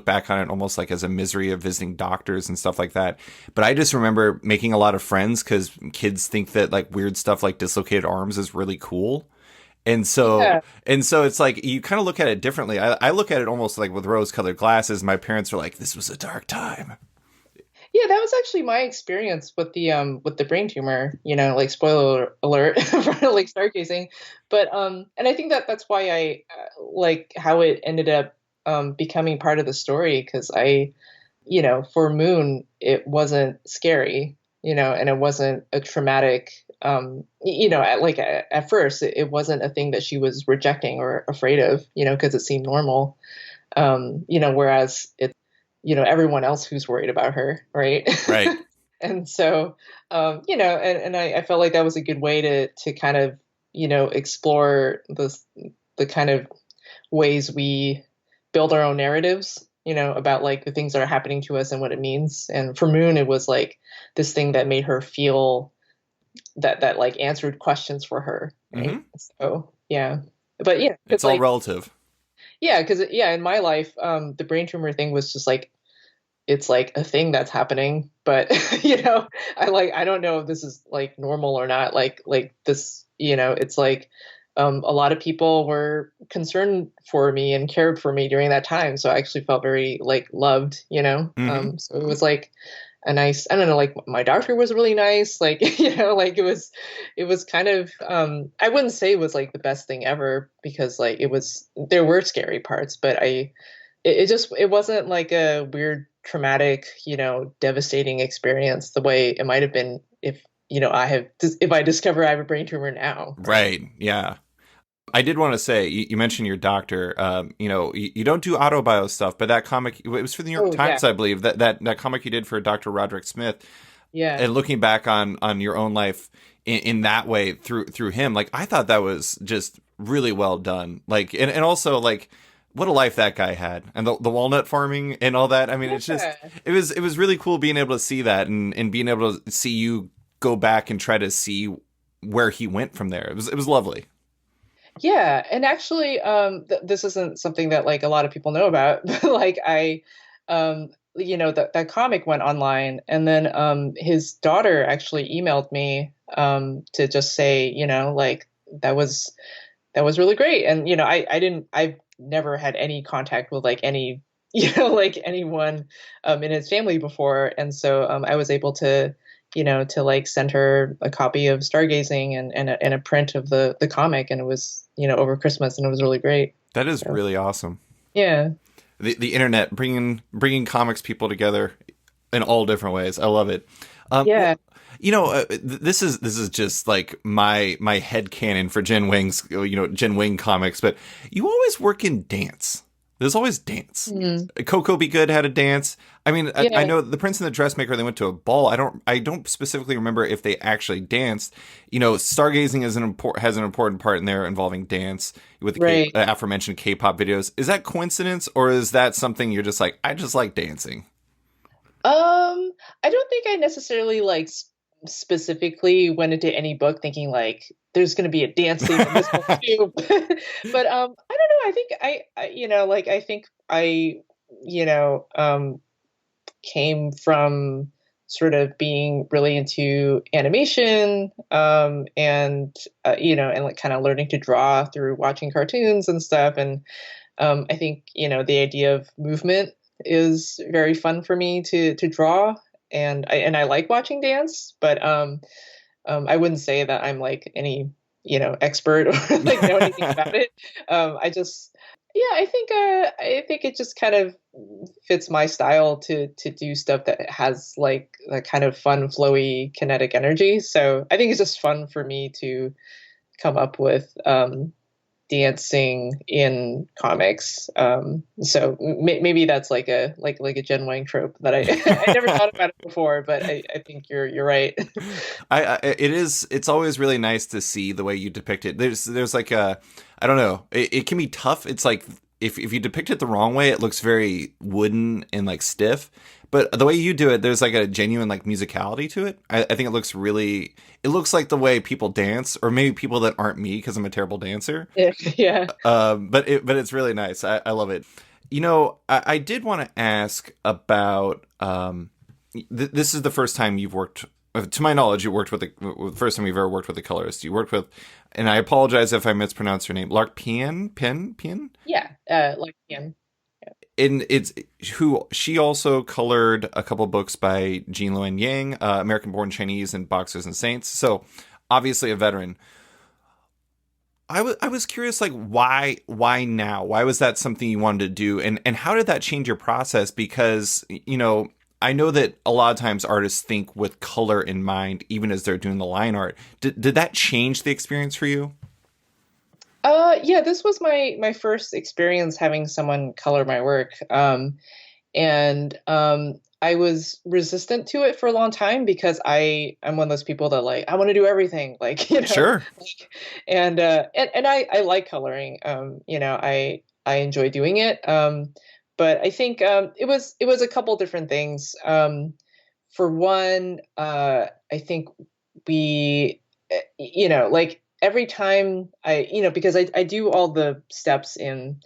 back on it almost like as a misery of visiting doctors and stuff like that. But I just remember making a lot of friends because kids think that like weird stuff like dislocated arms is really cool. And so Yeah. and so it's like you kind of look at it differently. I look at it almost like with rose-colored glasses. My parents are like, "This was a dark time." Yeah, that was actually my experience with the brain tumor, like spoiler alert for like stargazing. But and I think that that's why I like how it ended up becoming part of the story because for Moon it wasn't scary, and it wasn't a traumatic at first it wasn't a thing that she was rejecting or afraid of, because it seemed normal. Whereas it's, everyone else who's worried about her, right? Right. And so, and I felt like that was a good way to kind of, explore the kind of ways we build our own narratives, about like the things that are happening to us and what it means. And for Moon, it was like this thing that made her feel that like answered questions for her, right? Hmm. So yeah, but yeah, It's it's all like relative. yeah, because yeah, in my life, the brain tumor thing was just like it's like a thing that's happening, but I don't know if this is like normal or not. Like this, it's like a lot of people were concerned for me and cared for me during that time, so I actually felt very like loved. Hmm. So it was like a nice, I don't know, like my doctor was really nice, like like it was kind of I wouldn't say it was like the best thing ever because like there were scary parts, but it wasn't like a weird traumatic, devastating experience the way it might have been if if I discover I have a brain tumor now, right? Right. Yeah. I did want to say you mentioned your doctor. You don't do autobio stuff, but that comic it was for the New York Oh yeah, Times, I believe. That comic you did for Dr. Roderick Smith, yeah, and looking back on your own life in that way through him, like I thought that was just really well done. Like and also like what a life that guy had, and the walnut farming and all that. I mean, it's just yeah. it was really cool being able to see that and being able to see you go back and try to see where he went from there. It was lovely. Yeah, and actually, this isn't something that like a lot of people know about, but like that comic went online, and then his daughter actually emailed me to just say, like that was that was really great, and I've never had any contact with like any, like anyone in his family before, and so I was able to to like send her a copy of Stargazing and a print of the comic, and it was over Christmas, and it was really great. That is So really awesome. yeah, The internet bringing comics people together in all different ways. I love it. yeah, Well, this is just like my head canon for Jen Wang's Jen Wang comics, but you always work in dance. There's always dance. mm, Coco Be Good had a dance. I mean, I yeah, know the Prince and the Dressmaker. They went to a ball. I don't specifically remember if they actually danced. Stargazing has an important part in there involving dance with the right. aforementioned K-pop videos. Is that coincidence, or is that something you're just like I just like dancing? I don't think I necessarily like specifically went into any book thinking like there's going to be a dance scene in this book too. But I don't know. I think like I think I you know came from sort of being really into animation and and like kind of learning to draw through watching cartoons and stuff, and I think the idea of movement is very fun for me to draw, and I like watching dance, but I wouldn't say that I'm like any expert or like know anything about it. I just yeah, I think it just kind of fits my style to do stuff that has like a kind of fun, flowy, kinetic energy. So I think it's just fun for me to come up with dancing in comics. So maybe that's like a Jen Wang trope that I I never thought about it before, but I think you're right. It's always really nice to see the way you depict it. There's like a I don't know. It can be tough. It's like if you depict it the wrong way, it looks very wooden and like stiff. But the way you do it, there's like a genuine like musicality to it. I think it looks like the way people dance, or maybe people that aren't me because I'm a terrible dancer. Yeah. But it's really nice. I love it. I did want to ask about this is the first time you've worked, to my knowledge, you worked with the first time you've ever worked with a colorist. You worked with and I apologize if I mispronounced her name. Lark Pien? Yeah, like him. And it's who she also colored a couple books by Jen Yang, American Born Chinese and Boxers and Saints. So obviously a veteran. I was curious, like, why now? Why was that something you wanted to do? And how did that change your process? Because, I know that a lot of times artists think with color in mind, even as they're doing the line art. Did that change the experience for you? Yeah, this was my first experience having someone color my work. And I was resistant to it for a long time because I'm one of those people that like I want to do everything, like Sure. like, and I like coloring. I enjoy doing it. But I think it was a couple different things. For one, I think we, like every time because I do all the steps in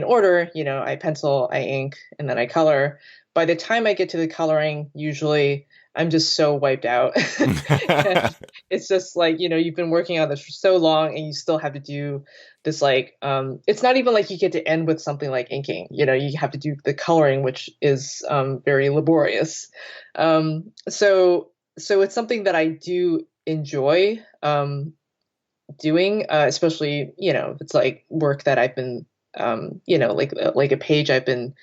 order, I pencil, I ink, and then I color. By the time I get to the coloring, usually I'm just so wiped out. And it's just like, you've been working on this for so long and you still have to do this like it's not even like you get to end with something like inking. You have to do the coloring, which is very laborious. So it's something that I do enjoy doing, especially, if it's like work that I've been like a page I've been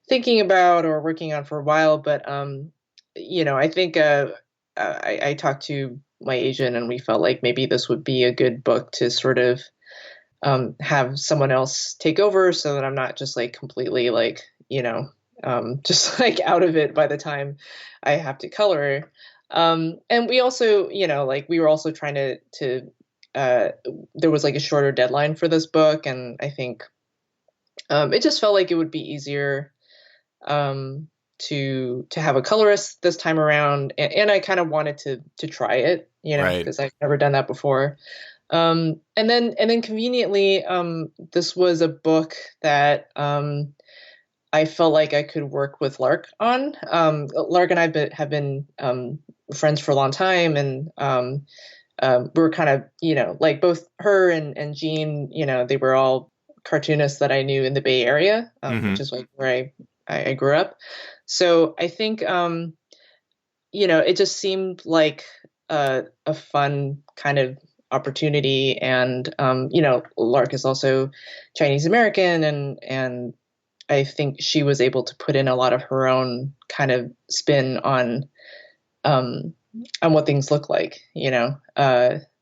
thinking about or working on for a while. But I think I talked to my agent and we felt like maybe this would be a good book to sort of have someone else take over so that I'm not just like completely like, just like out of it by the time I have to color. And we also, like we were also trying to there was like a shorter deadline for this book. And I think it just felt like it would be easier to have a colorist this time around, and I kind of wanted to try it, Right. because I've never done that before. And then conveniently, this was a book that I felt like I could work with Lark on. Lark and I have been friends for a long time, and we were kind of, like both her and Jean, they were all cartoonists that I knew in the Bay Area, which Hmm. is like where I grew up. So I think, it just seemed like a fun kind of opportunity. And, Lark is also Chinese American, and I think she was able to put in a lot of her own kind of spin um, on what things look like,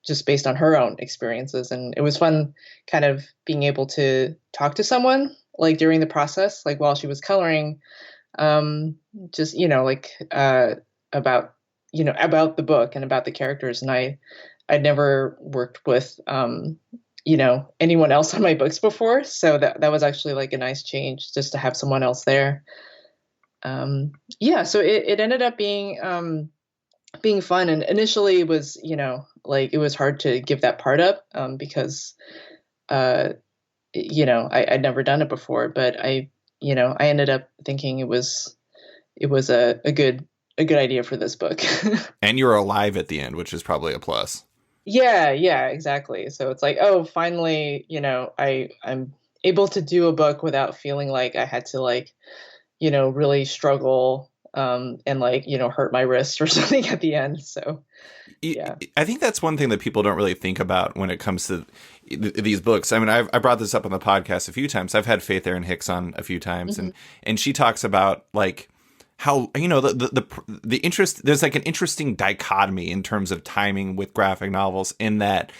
just based on her own experiences. And it was fun kind of being able to talk to someone like during the process, like while she was coloring, just, like about, about the book and about the characters. And I'd never worked with, anyone else on my books before. So that was actually like a nice change just to have someone else there. Yeah, so it ended up being fun. And initially it was, like it was hard to give that part up, because, uh, I'd never done it before, but I ended up thinking it was a good idea for this book. And you were alive at the end, which is probably a plus. Yeah, exactly. So it's like, oh, finally, I'm able to do a book without feeling like I had to like, really struggle, and like, hurt my wrist or something at the end. So yeah. I think that's one thing that people don't really think about when it comes to these books. I mean, I brought this up on the podcast a few times. I've had Faith Erin Hicks on a few times, Hmm. and she talks about like how the interest. There's like an interesting dichotomy in terms of timing with graphic novels, in that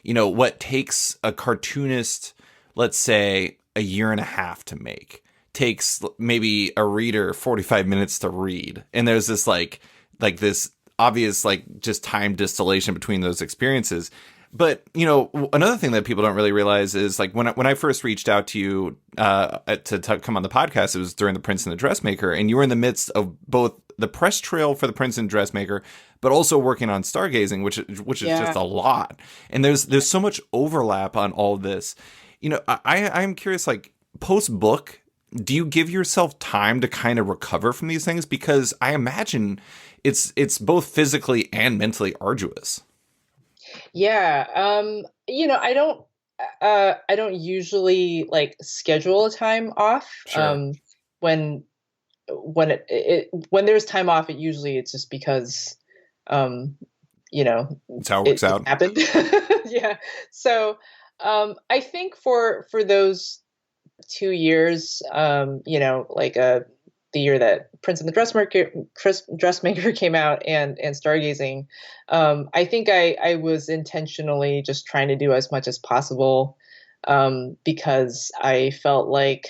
what takes a cartoonist, let's say, a year and a half to make, takes maybe a reader 45 minutes to read, and there's this like this obvious like just time distillation between those experiences. But another thing that people don't really realize is like when I first reached out to you to come on the podcast, it was during the Prince and the Dressmaker, and you were in the midst of both the press trail for the Prince and Dressmaker, but also working on Stargazing, which is Yeah. just a lot. And there's so much overlap on all of this. I'm curious, like post book, do you give yourself time to kind of recover from these things? Because I imagine it's both physically and mentally arduous. Yeah. I don't usually like schedule a time off. Sure. When when there's time off, it's just because, um, That's how it works it out. happened. Yeah. So, I think for those 2 years, the year that Prince and the Dressmaker came out, and Stargazing, I think I was intentionally just trying to do as much as possible, because I felt like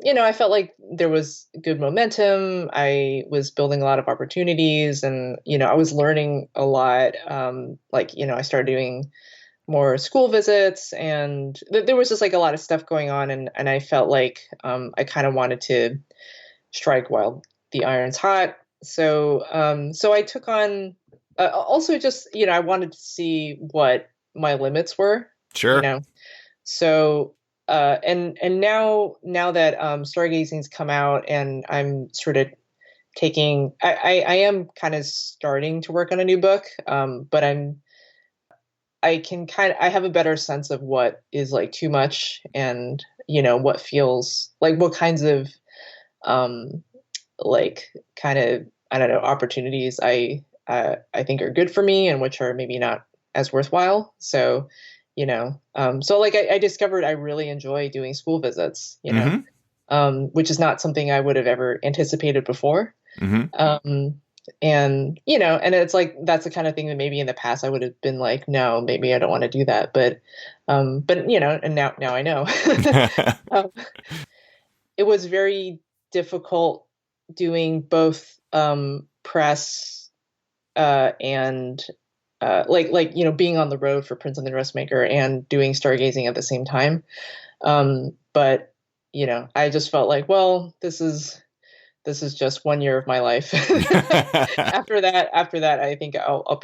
there was good momentum. I was building a lot of opportunities, and I was learning a lot. I started doing more school visits, and there was just like a lot of stuff going on, and I felt like, I kind of wanted to strike while the iron's hot. So I took on, also, just I wanted to see what my limits were, you Sure. know. So, and now that, Stargazing's come out, and I'm sort of I am kind of starting to work on a new book, but I have a better sense of what is like too much, and what feels like, what kinds of, um like, kind of, I don't know, opportunities I think are good for me, and which are maybe not as worthwhile. So I discovered I really enjoy doing school visits, Mm-hmm. which is not something I would have ever anticipated before. Mm-hmm. Um, and it's like, that's the kind of thing that maybe in the past I would have been like, no, maybe I don't want to do that. But and now I know. um, it was very difficult doing both, press, and being on the road for Prince and the Dressmaker and doing Stargazing at the same time. But I just felt like, well, this is just 1 year of my life. After that, I think I'll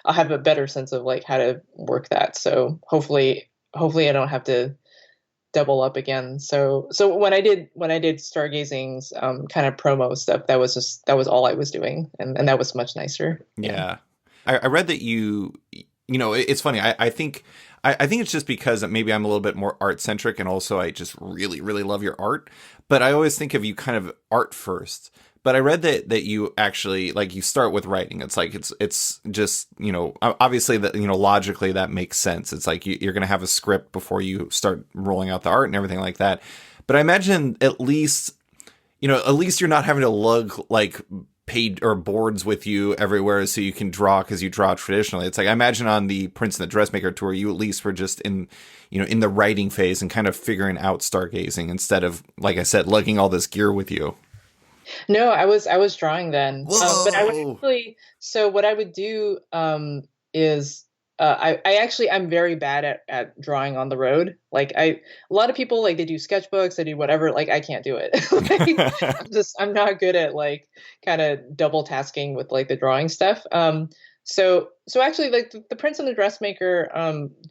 have a better sense of like how to work that. So hopefully I don't have to double up again. So when I did Stargazing's, kind of promo stuff, that was all I was doing, and that was much nicer. Yeah. Yeah. I read that it's funny. I think it's just because maybe I'm a little bit more art centric, and also I just really, really love your art. But I always think of you kind of art first. But I read that you actually, like, you start with writing. It's like it's just, obviously that, logically that makes sense. It's like you're going to have a script before you start rolling out the art and everything like that. But I imagine at least you're not having to lug like paid or boards with you everywhere so you can draw, because you draw traditionally. It's like, I imagine on the Prince and the Dressmaker tour, you at least were just in the writing phase and kind of figuring out Stargazing, instead of, like I said, lugging all this gear with you. No, I was drawing then. But I would Whoa. actually, so what I would do, is, I'm very bad at drawing on the road. A lot of people, like, they do sketchbooks, they do whatever. Like, I can't do it. Like, I'm not good at, like, kind of double tasking with like the drawing stuff. So actually, like, the Prince and the Dressmaker,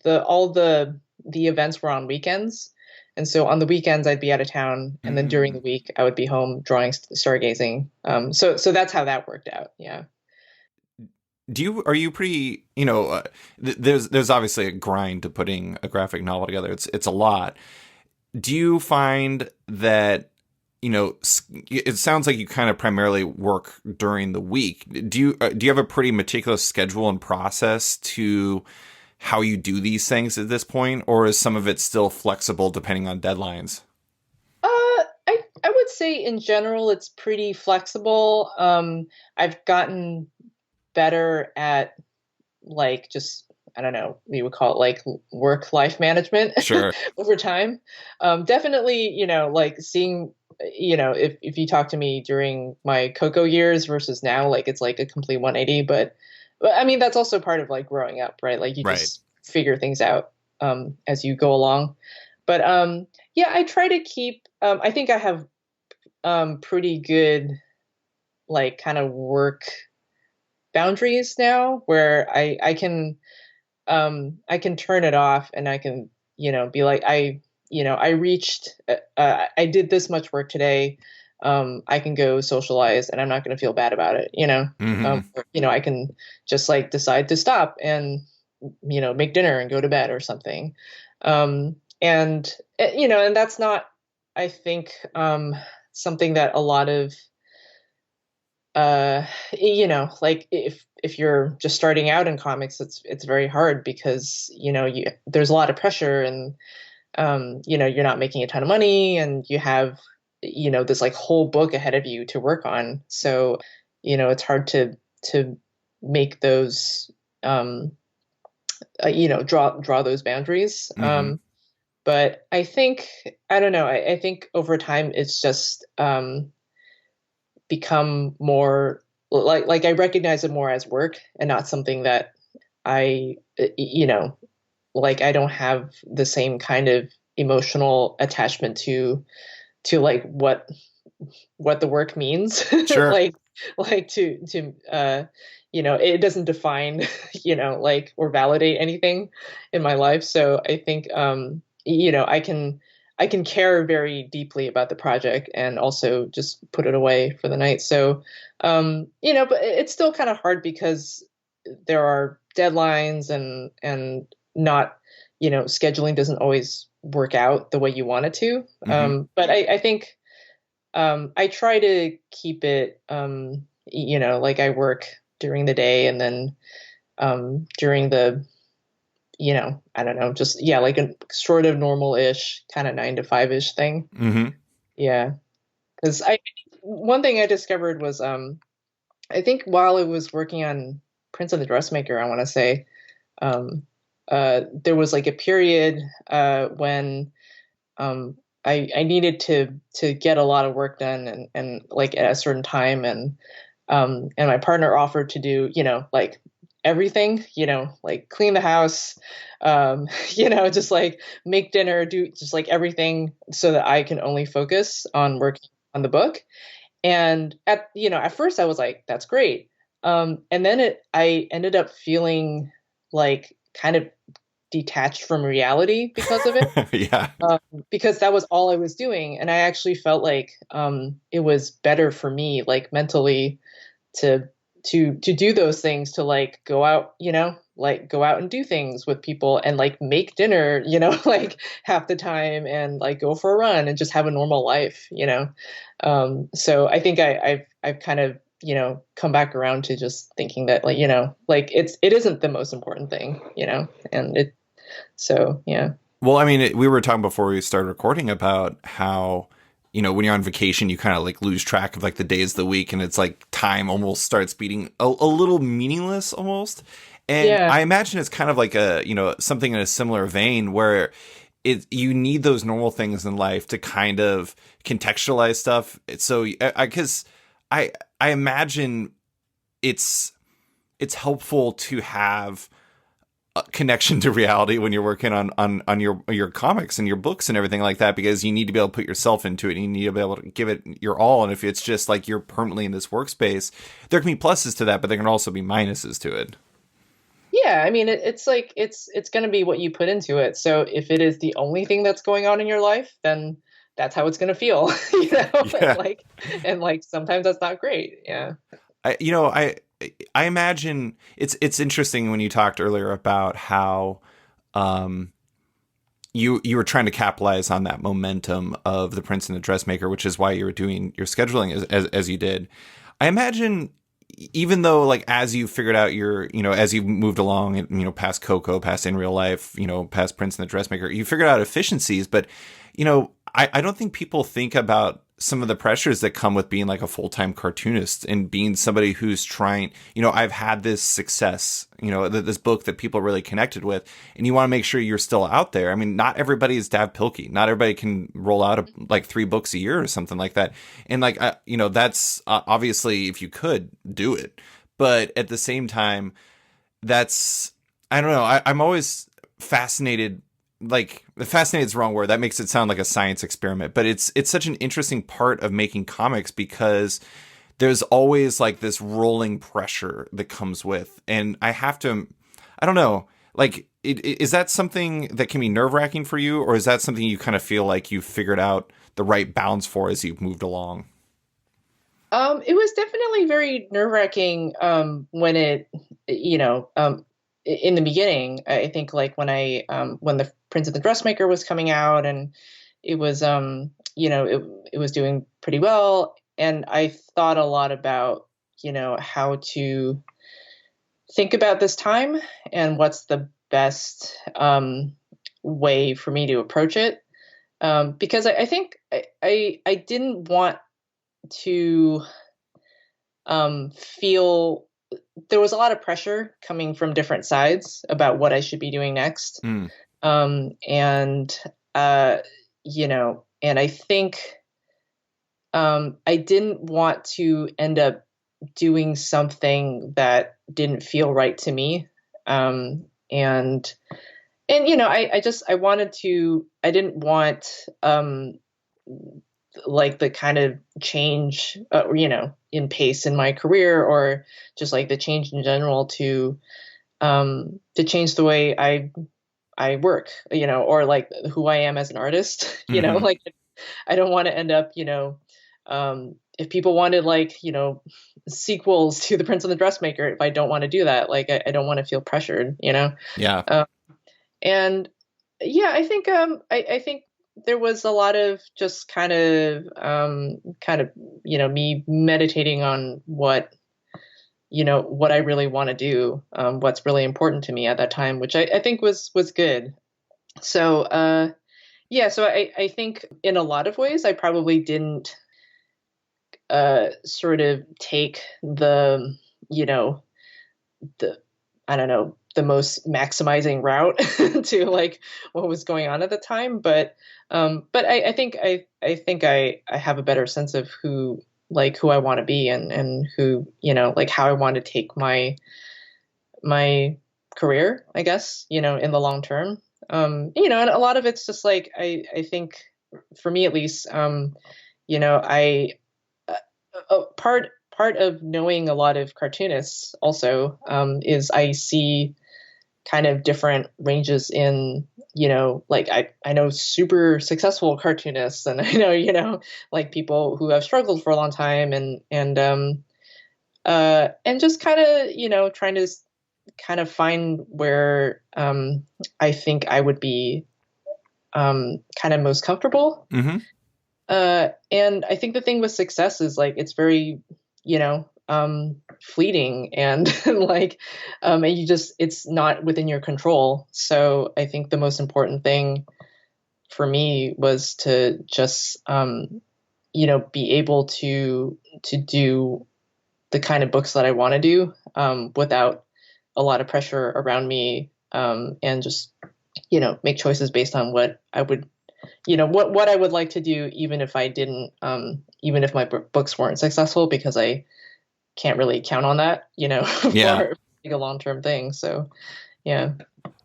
all the events were on weekends. And so on the weekends I'd be out of town, and then during the Mm. week I would be home drawing, stargazing. So that's how that worked out. Yeah. Are you pretty, there's obviously a grind to putting a graphic novel together. It's a lot. Do you find that, it sounds like you kind of primarily work during the week. Do you have a pretty meticulous schedule and process to how you do these things at this point, or is some of it still flexible depending on deadlines? I would say in general it's pretty flexible. I've gotten better at, like, just, I don't know, we would call it like work life management Sure. over time. Definitely, like, seeing, if you talk to me during my Coco years versus now, like, it's like a complete 180. But I mean, that's also part of like growing up, right? Like, you Right. just figure things out, as you go along. But yeah, I try to keep. I think I have, pretty good, like, kind of work boundaries now, where I can turn it off, and I can, be like, I reached, I did this much work today. I can go socialize, and I'm not going to feel bad about it. Hmm. I can just, like, decide to stop, and make dinner and go to bed or something. And and that's not, I think, something that a lot of like if you're just starting out in comics, it's very hard because there's a lot of pressure, and you're not making a ton of money, and you have this like whole book ahead of you to work on. So it's hard to make those draw those boundaries. Mm-hmm. But I think, I don't know, I think over time it's just become more like I recognize it more as work and not something that I like I don't have the same kind of emotional attachment to like what the work means. Sure. Like to it doesn't define like or validate anything in my life. So I think I can care very deeply about the project and also just put it away for the night. So but it's still kind of hard because there are deadlines, and not scheduling doesn't always work out the way you want it to. Mm-hmm. But I think I try to keep it, like I work during the day, and then during the, I don't know, just, yeah, like a sort of normal-ish kind of 9 to 5-ish thing. Mm-hmm. Yeah. Because one thing I discovered was, I think while I was working on Prince and the Dressmaker, I want to say, um, there was like a period when I needed to get a lot of work done, and like at a certain time, and my partner offered to do like everything, like clean the house, just like make dinner, do just like everything so that I can only focus on working on the book. And at first I was like, that's great. And then I ended up feeling like kind of detached from reality because of it, Yeah. because that was all I was doing. And I actually felt like it was better for me, like mentally, to to do those things, to like go out, like go out and do things with people, and like make dinner, like half the time, and like go for a run and just have a normal life. So I think I've kind of come back around to just thinking that, like like it isn't the most important thing, and it so yeah. Well, I mean, we were talking before we started recording about how, when you're on vacation, you kind of like lose track of like the days of the week, and it's like time almost starts being a little meaningless almost. And Yeah. I imagine it's kind of like something in a similar vein where you need those normal things in life to kind of contextualize stuff. So because I imagine it's helpful to have connection to reality when you're working on your comics and your books and everything like that, because you need to be able to put yourself into it, and you need to be able to give it your all. And if it's just like you're permanently in this workspace, there can be pluses to that, but there can also be minuses to it. Yeah, I mean, it's like it's going to be what you put into it. So if it is the only thing that's going on in your life, then that's how it's going to feel, and Yeah. like sometimes that's not great. Yeah. I imagine it's interesting when you talked earlier about how um you were trying to capitalize on that momentum of the Prince and the Dressmaker, which is why you were doing your scheduling as you did. I imagine, even though like as you figured out as you moved along, and past Coco, past In Real Life, past Prince and the Dressmaker, you figured out efficiencies, but I don't think people think about some of the pressures that come with being like a full-time cartoonist and being somebody who's trying, I've had this success, this book that people really connected with, and you want to make sure you're still out there. I mean, not everybody is Dav Pilkey. Not everybody can roll out like 3 books a year or something like that. And like, that's obviously, if you could do it, but at the same time, that's, I don't know. I'm always fascinated. Like, fascinated is the wrong word. That makes it sound like a science experiment, but it's such an interesting part of making comics, because there's always like this rolling pressure that comes with, and I don't know, like, is that something that can be nerve wracking for you, or is that something you kind of feel like you've figured out the right balance for as you've moved along? It was definitely very nerve wracking when it, in the beginning, I think like when the Prince of the Dressmaker was coming out, and it was it was doing pretty well, and I thought a lot about how to think about this time and what's the best way for me to approach it, because I think I didn't want to feel there was a lot of pressure coming from different sides about what I should be doing next. Mm. And and I think I didn't want to end up doing something that didn't feel right to me. And I wanted to, I didn't want like the kind of change, in pace in my career, or just like the change in general to change the way I work, or like who I am as an artist, Hmm. like I don't want to end up, if people wanted like, sequels to The Prince and the Dressmaker, if I don't want to do that, like I don't want to feel pressured. Yeah. Um, and yeah, I think there was a lot of just kind of me meditating on what I really want to do, what's really important to me at that time, which I think was good. So yeah, so I think in a lot of ways I probably didn't sort of take you know the I don't know, the most maximizing route to like what was going on at the time. But I think I have a better sense of who I want to be, and who, like how I want to take my career, I guess, in the long term. And a lot of it's just like I think for me at least, I part of knowing a lot of cartoonists also, is I see kind of different ranges in, like I know super successful cartoonists, and I know, like people who have struggled for a long time, and just kind of, trying to kind of find where I think I would be kind of most comfortable. Hmm. And I think the thing with success is like it's very, fleeting, and like and it's not within your control. So I think the most important thing for me was to just be able to do the kind of books that I want to do, without a lot of pressure around me, and just make choices based on what I would, what I would like to do, even if I didn't, even if my books weren't successful, because I can't really count on that, Yeah. for like a long term thing. So yeah.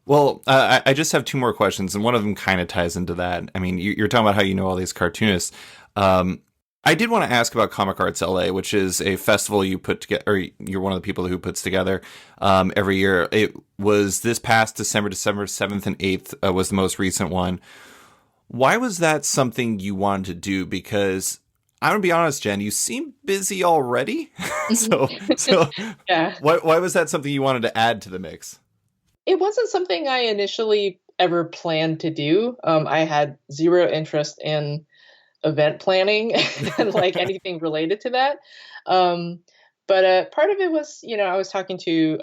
Well, I just have two more questions, and one of them kind of ties into that. I mean, you're talking about how you know all these cartoonists. Um, I did want to ask about Comic Arts LA, which is a festival you put together, or you're one of the people who puts together every year. It was this past December 7th and 8th, was the most recent one. Why was that something you wanted to do? Because I'm gonna be honest, Jen, you seem busy already. So Yeah. why was that something you wanted to add to the mix? It wasn't something I initially ever planned to do. I had zero interest in event planning and like anything related to that. Um, but part of it was, I was talking to,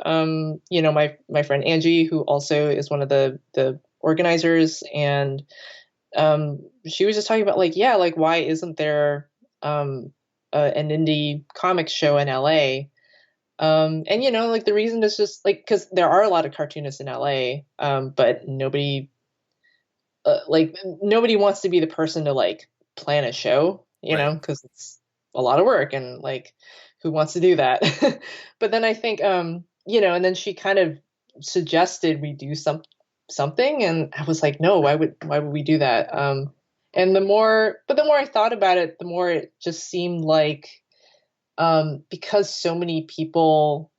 my friend Angie, who also is one of the organizers, and she was just talking about like, yeah, like why isn't there an indie comics show in LA? And like the reason is just like because there are a lot of cartoonists in LA, but nobody wants to be the person to like plan a show, Right. because it's a lot of work, and like who wants to do that? But then I think, and then she kind of suggested we do something, and I was like, no, why would we do that? And the more I thought about it, the more it just seemed like, because so many people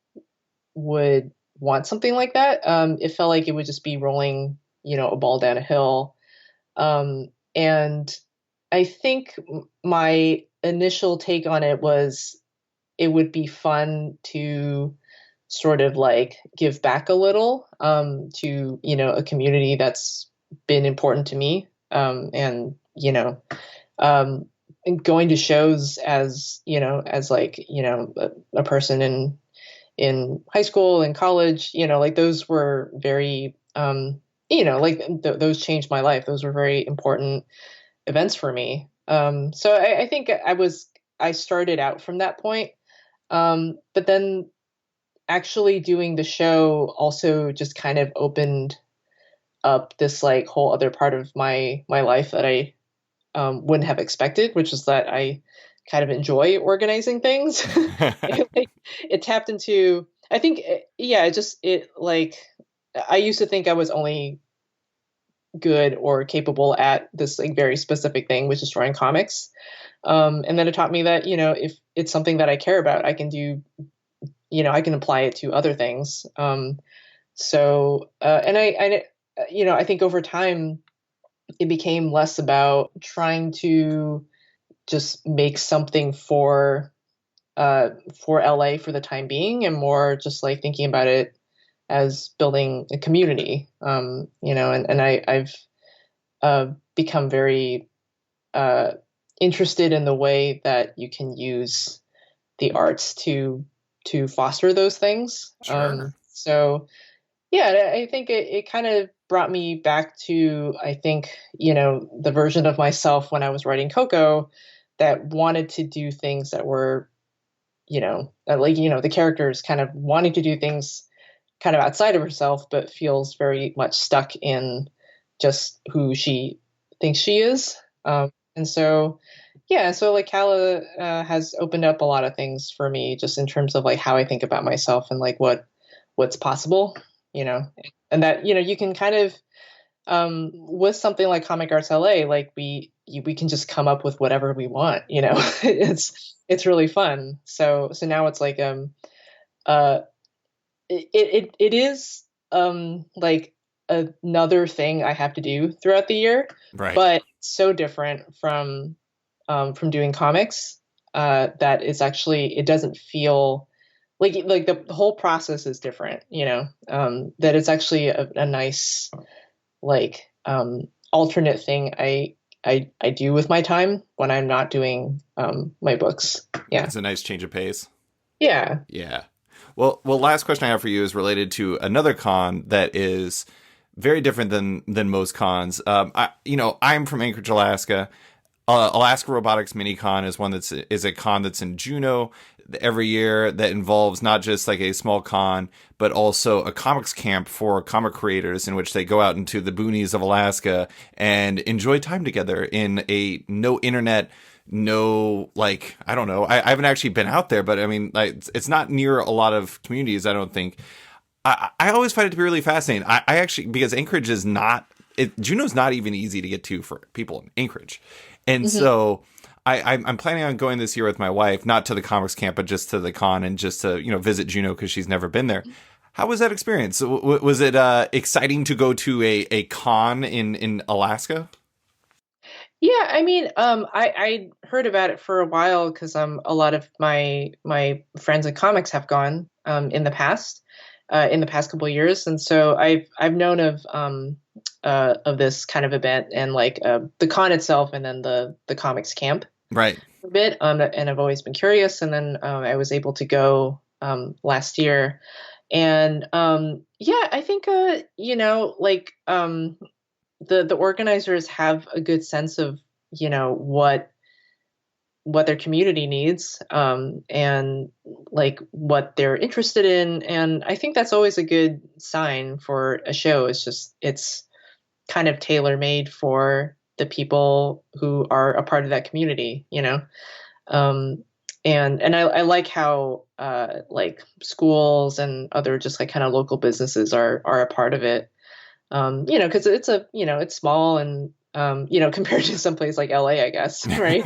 would want something like that, it felt like it would just be rolling, a ball down a hill. And I think my initial take on it was it would be fun to sort of like give back a little to, a community that's been important to me. And, um, and going to shows as, as like, a person in high school and college, like those were very, like those changed my life. Those were very important events for me. So I think I started out from that point. But then actually doing the show also just kind of opened up this like whole other part of my life that I wouldn't have expected, which is that I kind of enjoy organizing things. It tapped into, I think, yeah, it like, I used to think I was only good or capable at this like very specific thing, which is drawing comics. And then it taught me that, if it's something that I care about, I can do, I can apply it to other things. And I think over time, it became less about trying to just make something for LA for the time being, and more just like thinking about it as building a community. I've become very interested in the way that you can use the arts to foster those things. Sure. So yeah, I think it kind of brought me back to, I think, the version of myself when I was writing Coco that wanted to do things that were, the characters kind of wanting to do things kind of outside of herself, but feels very much stuck in just who she thinks she is. And so, yeah, so like Kala has opened up a lot of things for me just in terms of like how I think about myself and like what's possible, you know, and that, you can kind of, with something like Comic Arts LA, like we can just come up with whatever we want, it's really fun. So now it's like, uh, it is, like another thing I have to do throughout the year, Right. but so different from doing comics, that it's actually, it doesn't feel like the whole process is different, that it's actually a nice, like, alternate thing I do with my time when I'm not doing my books. Yeah. It's a nice change of pace. Yeah. Yeah. Well, last question I have for you is related to another con that is very different than most cons. I'm from Anchorage, Alaska. Alaska Robotics Minicon is one is a con that's in Juneau every year that involves not just like a small con, but also a comics camp for comic creators in which they go out into the boonies of Alaska and enjoy time together in a no internet, no, like, I don't know. I haven't actually been out there, but I mean, like, it's not near a lot of communities, I don't think. I always find it to be really fascinating. I actually, because Anchorage is not, Juneau's not even easy to get to for people in Anchorage. And Mm-hmm. so I'm planning on going this year with my wife, not to the comics camp, but just to the con and just to, visit Juneau because she's never been there. How was that experience? Was it exciting to go to a con in Alaska? Yeah, I mean, I heard about it for a while because a lot of my friends in comics have gone in the past couple of years, and so I've known of this kind of event and like the con itself, and then the comics camp Right. a bit, and I've always been curious, and then I was able to go last year, and yeah, I think like the organizers have a good sense of what their community needs, and like what they're interested in, and I think that's always a good sign for a show. It's kind of tailor made for the people who are a part of that community, um, and I like how like schools and other just like kind of local businesses are a part of it, because it's small and compared to some place like LA, I guess, right?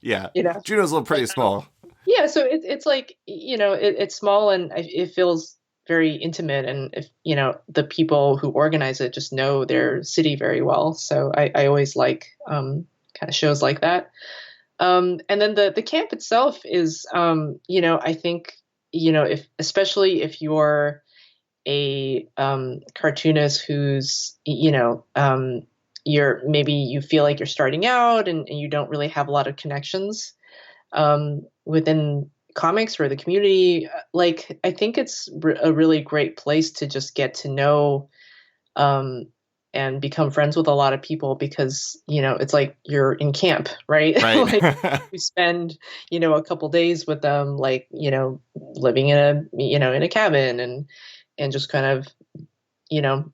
Yeah. You know, Juneau's a little pretty but, small. yeah, so it's like it's small and it feels very intimate, and if the people who organize it just know their city very well, so I always like kind of shows like that. And then the camp itself is I think if especially if you're a cartoonist who's, maybe you feel like you're starting out and you don't really have a lot of connections within comics or the community. Like, I think it's a really great place to just get to know um, and become friends with a lot of people, because it's like you're in camp, right? Right. Like, you spend a couple days with them, like living in a cabin, and just kind of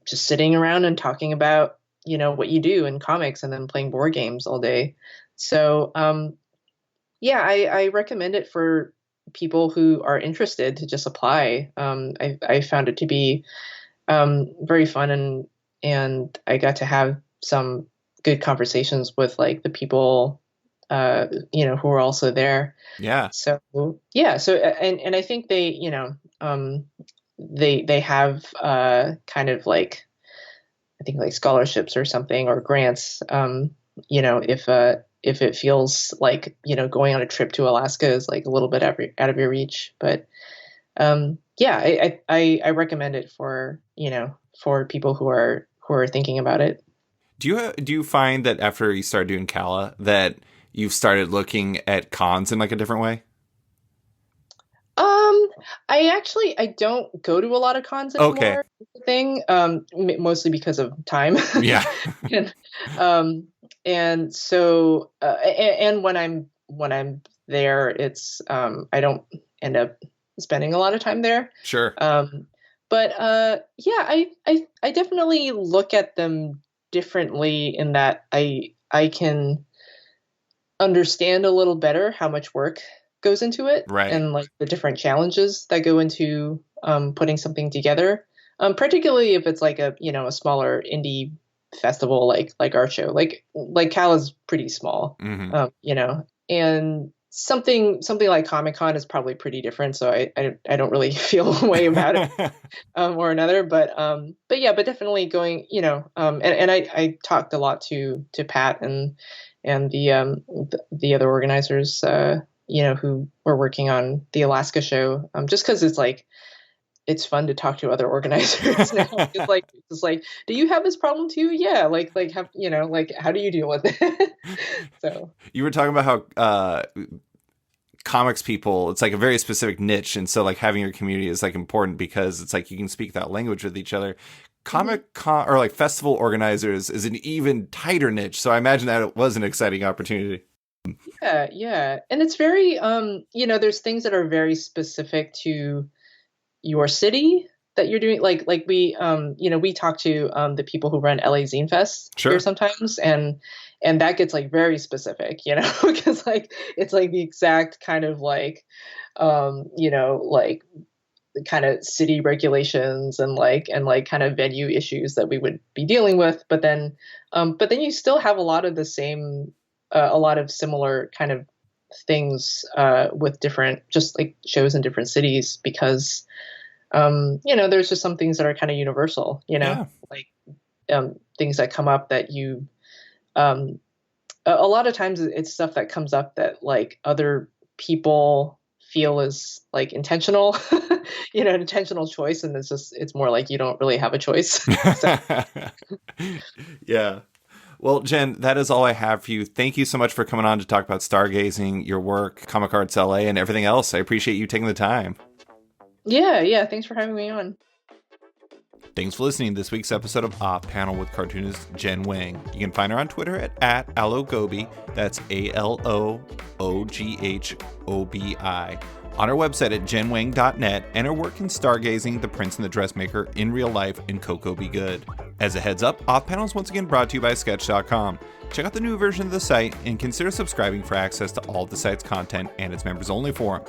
just sitting around and talking about what you do in comics, and then playing board games all day. So yeah, I recommend it for people who are interested to just apply. I found it to be very fun, and I got to have some good conversations with like the people who were also there. Yeah. So yeah, and I think they they have kind of like, I think, like scholarships or something, or grants, if it feels like going on a trip to Alaska is like a little bit out of your reach. But yeah, I recommend it for for people who are thinking about it. Do you find that after you started doing Kala that you've started looking at cons in like a different way? I don't go to a lot of cons Okay. anymore. Thing, mostly because of time. Yeah. and, and so, and when I'm there, it's I don't end up spending a lot of time there. Sure. But yeah, I definitely look at them differently, in that I can understand a little better how much work goes into it, Right. and like the different challenges that go into putting something together. Particularly if it's like a smaller indie festival, like our show, like Cal is pretty small, Mm-hmm. And something like Comic-Con is probably pretty different. So I don't really feel a way about it or another, but yeah, but definitely going, and I talked a lot to Pat and the other organizers, who were working on the Alaska show, just because it's like, it's fun to talk to other organizers now. It's like, do you have this problem too? Yeah. Like have, like, how do you deal with it? So You were talking about how comics people, it's like a very specific niche, and so like having your community is like important because it's like you can speak that language with each other. Comic con or like festival organizers is an even tighter niche, so I imagine that it was an exciting opportunity. yeah, and it's very there's things that are very specific to your city that you're doing, like we we talk to the people who run LA Zine Fest Sure. here sometimes, and that gets like very specific, because like it's like the exact kind of like like the kind of city regulations and like kind of venue issues that we would be dealing with, but then you still have a lot of the same a lot of similar kind of things with different, just like shows in different cities, because there's just some things that are kind of universal, Yeah. like things that come up that you a lot of times it's stuff that comes up that like other people feel is like intentional, an intentional choice, and it's more like you don't really have a choice. So, Yeah. Well, Jen, that is all I have for you. Thank you so much for coming on to talk about Stargazing, your work, Comic Arts LA, and everything else. I appreciate you taking the time. yeah, thanks for having me on. Thanks for listening to this week's episode of Off Panel with cartoonist Jen Wang. You can find her on Twitter at @AloGobi. That's ALOOGHOBI. On her website at jenwang.net, and her work in Stargazing, The Prince and the Dressmaker, In Real Life, and Coco Be Good. As a heads up, Off Panel is once again brought to you by Sketch.com. Check out the new version of the site and consider subscribing for access to all of the site's content and its members only forum.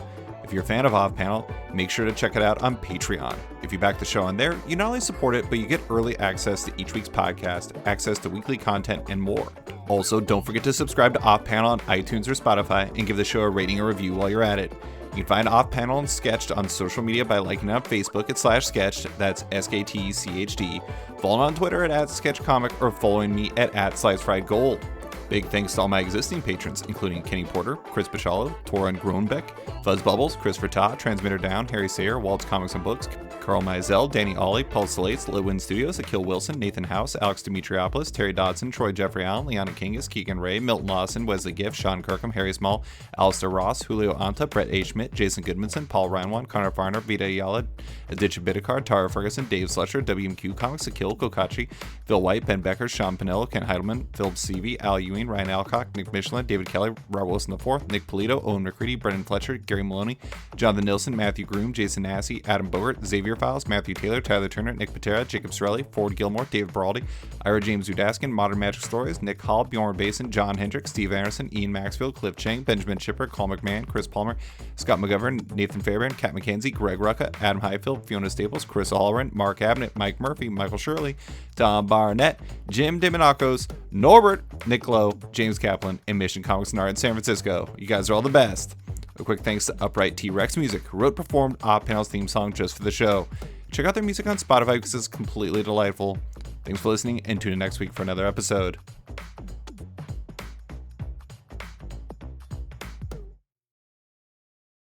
If you're a fan of Off Panel, make sure to check it out on Patreon. If you back the show on there, you not only support it, but you get early access to each week's podcast, access to weekly content, and more. Also, don't forget to subscribe to Off Panel on iTunes or Spotify and give the show a rating or review while you're at it. You can find Off Panel and Sketched on social media by liking it on Facebook at /Sketched, that's SKTCHD, following on Twitter at @SketchComic, or following me at @SlicedFriedGold. Big thanks to all my existing patrons, including Kenny Porter, Chris Bachalo, Torin Groenbeck, Fuzz Bubbles, Christopher Todd, Transmitter Down, Harry Sayer, Walt's Comics and Books, Carl Mizell, Danny Ollie, Paul Salates, Lidwin Studios, Akil Wilson, Nathan House, Alex Demetriopoulos, Terry Dodson, Troy Jeffrey Allen, Liana Kingus, Keegan Ray, Milton Lawson, Wesley Giff, Sean Kirkham, Harry Small, Alistair Ross, Julio Anta, Brett A. Schmidt, Jason Goodmanson, Paul Reinwan, Connor Farner, Vita Ayala, Aditya Bidikar, Tara Ferguson, Dave Slusher, WMQ Comics, Akil Kokachi, Phil White, Ben Becker, Sean Pinello, Ken Heidelman, Phil Seavey, Al Ewing, Ryan Alcock, Nick Michelin, David Kelly, Robert Wilson IV, Nick Polito, Owen McCready, Brendan Fletcher, Gary Maloney, Jonathan Nilsson, Matthew Groom, Jason Massey, Adam Bogart, Xavier Files, Matthew Taylor, Tyler Turner, Nick Patera, Jacob Sorelli, Ford Gilmore, David Baraldi, Ira James Udaskin, Modern Magic Stories, Nick Hall, Bjorn Basin, John Hendricks, Steve Anderson, Ian Maxfield, Cliff Chang, Benjamin Chipper, Cole McMahon, Chris Palmer, Scott McGovern, Nathan Fairbairn, Kat McKenzie, Greg Rucka, Adam Highfield, Fiona Staples, Chris Allerin, Mark Abnett, Mike Murphy, Michael Shirley, Tom Barnett, Jim Dimonacos, Norbert, Nick Lowe, James Kaplan, and Mission Comics and Art in San Francisco. You guys are all the best. A quick thanks to Upright T-Rex Music, who wrote performed Op Panel's theme song just for the show. Check out their music on Spotify because it's completely delightful. Thanks for listening, and tune in next week for another episode.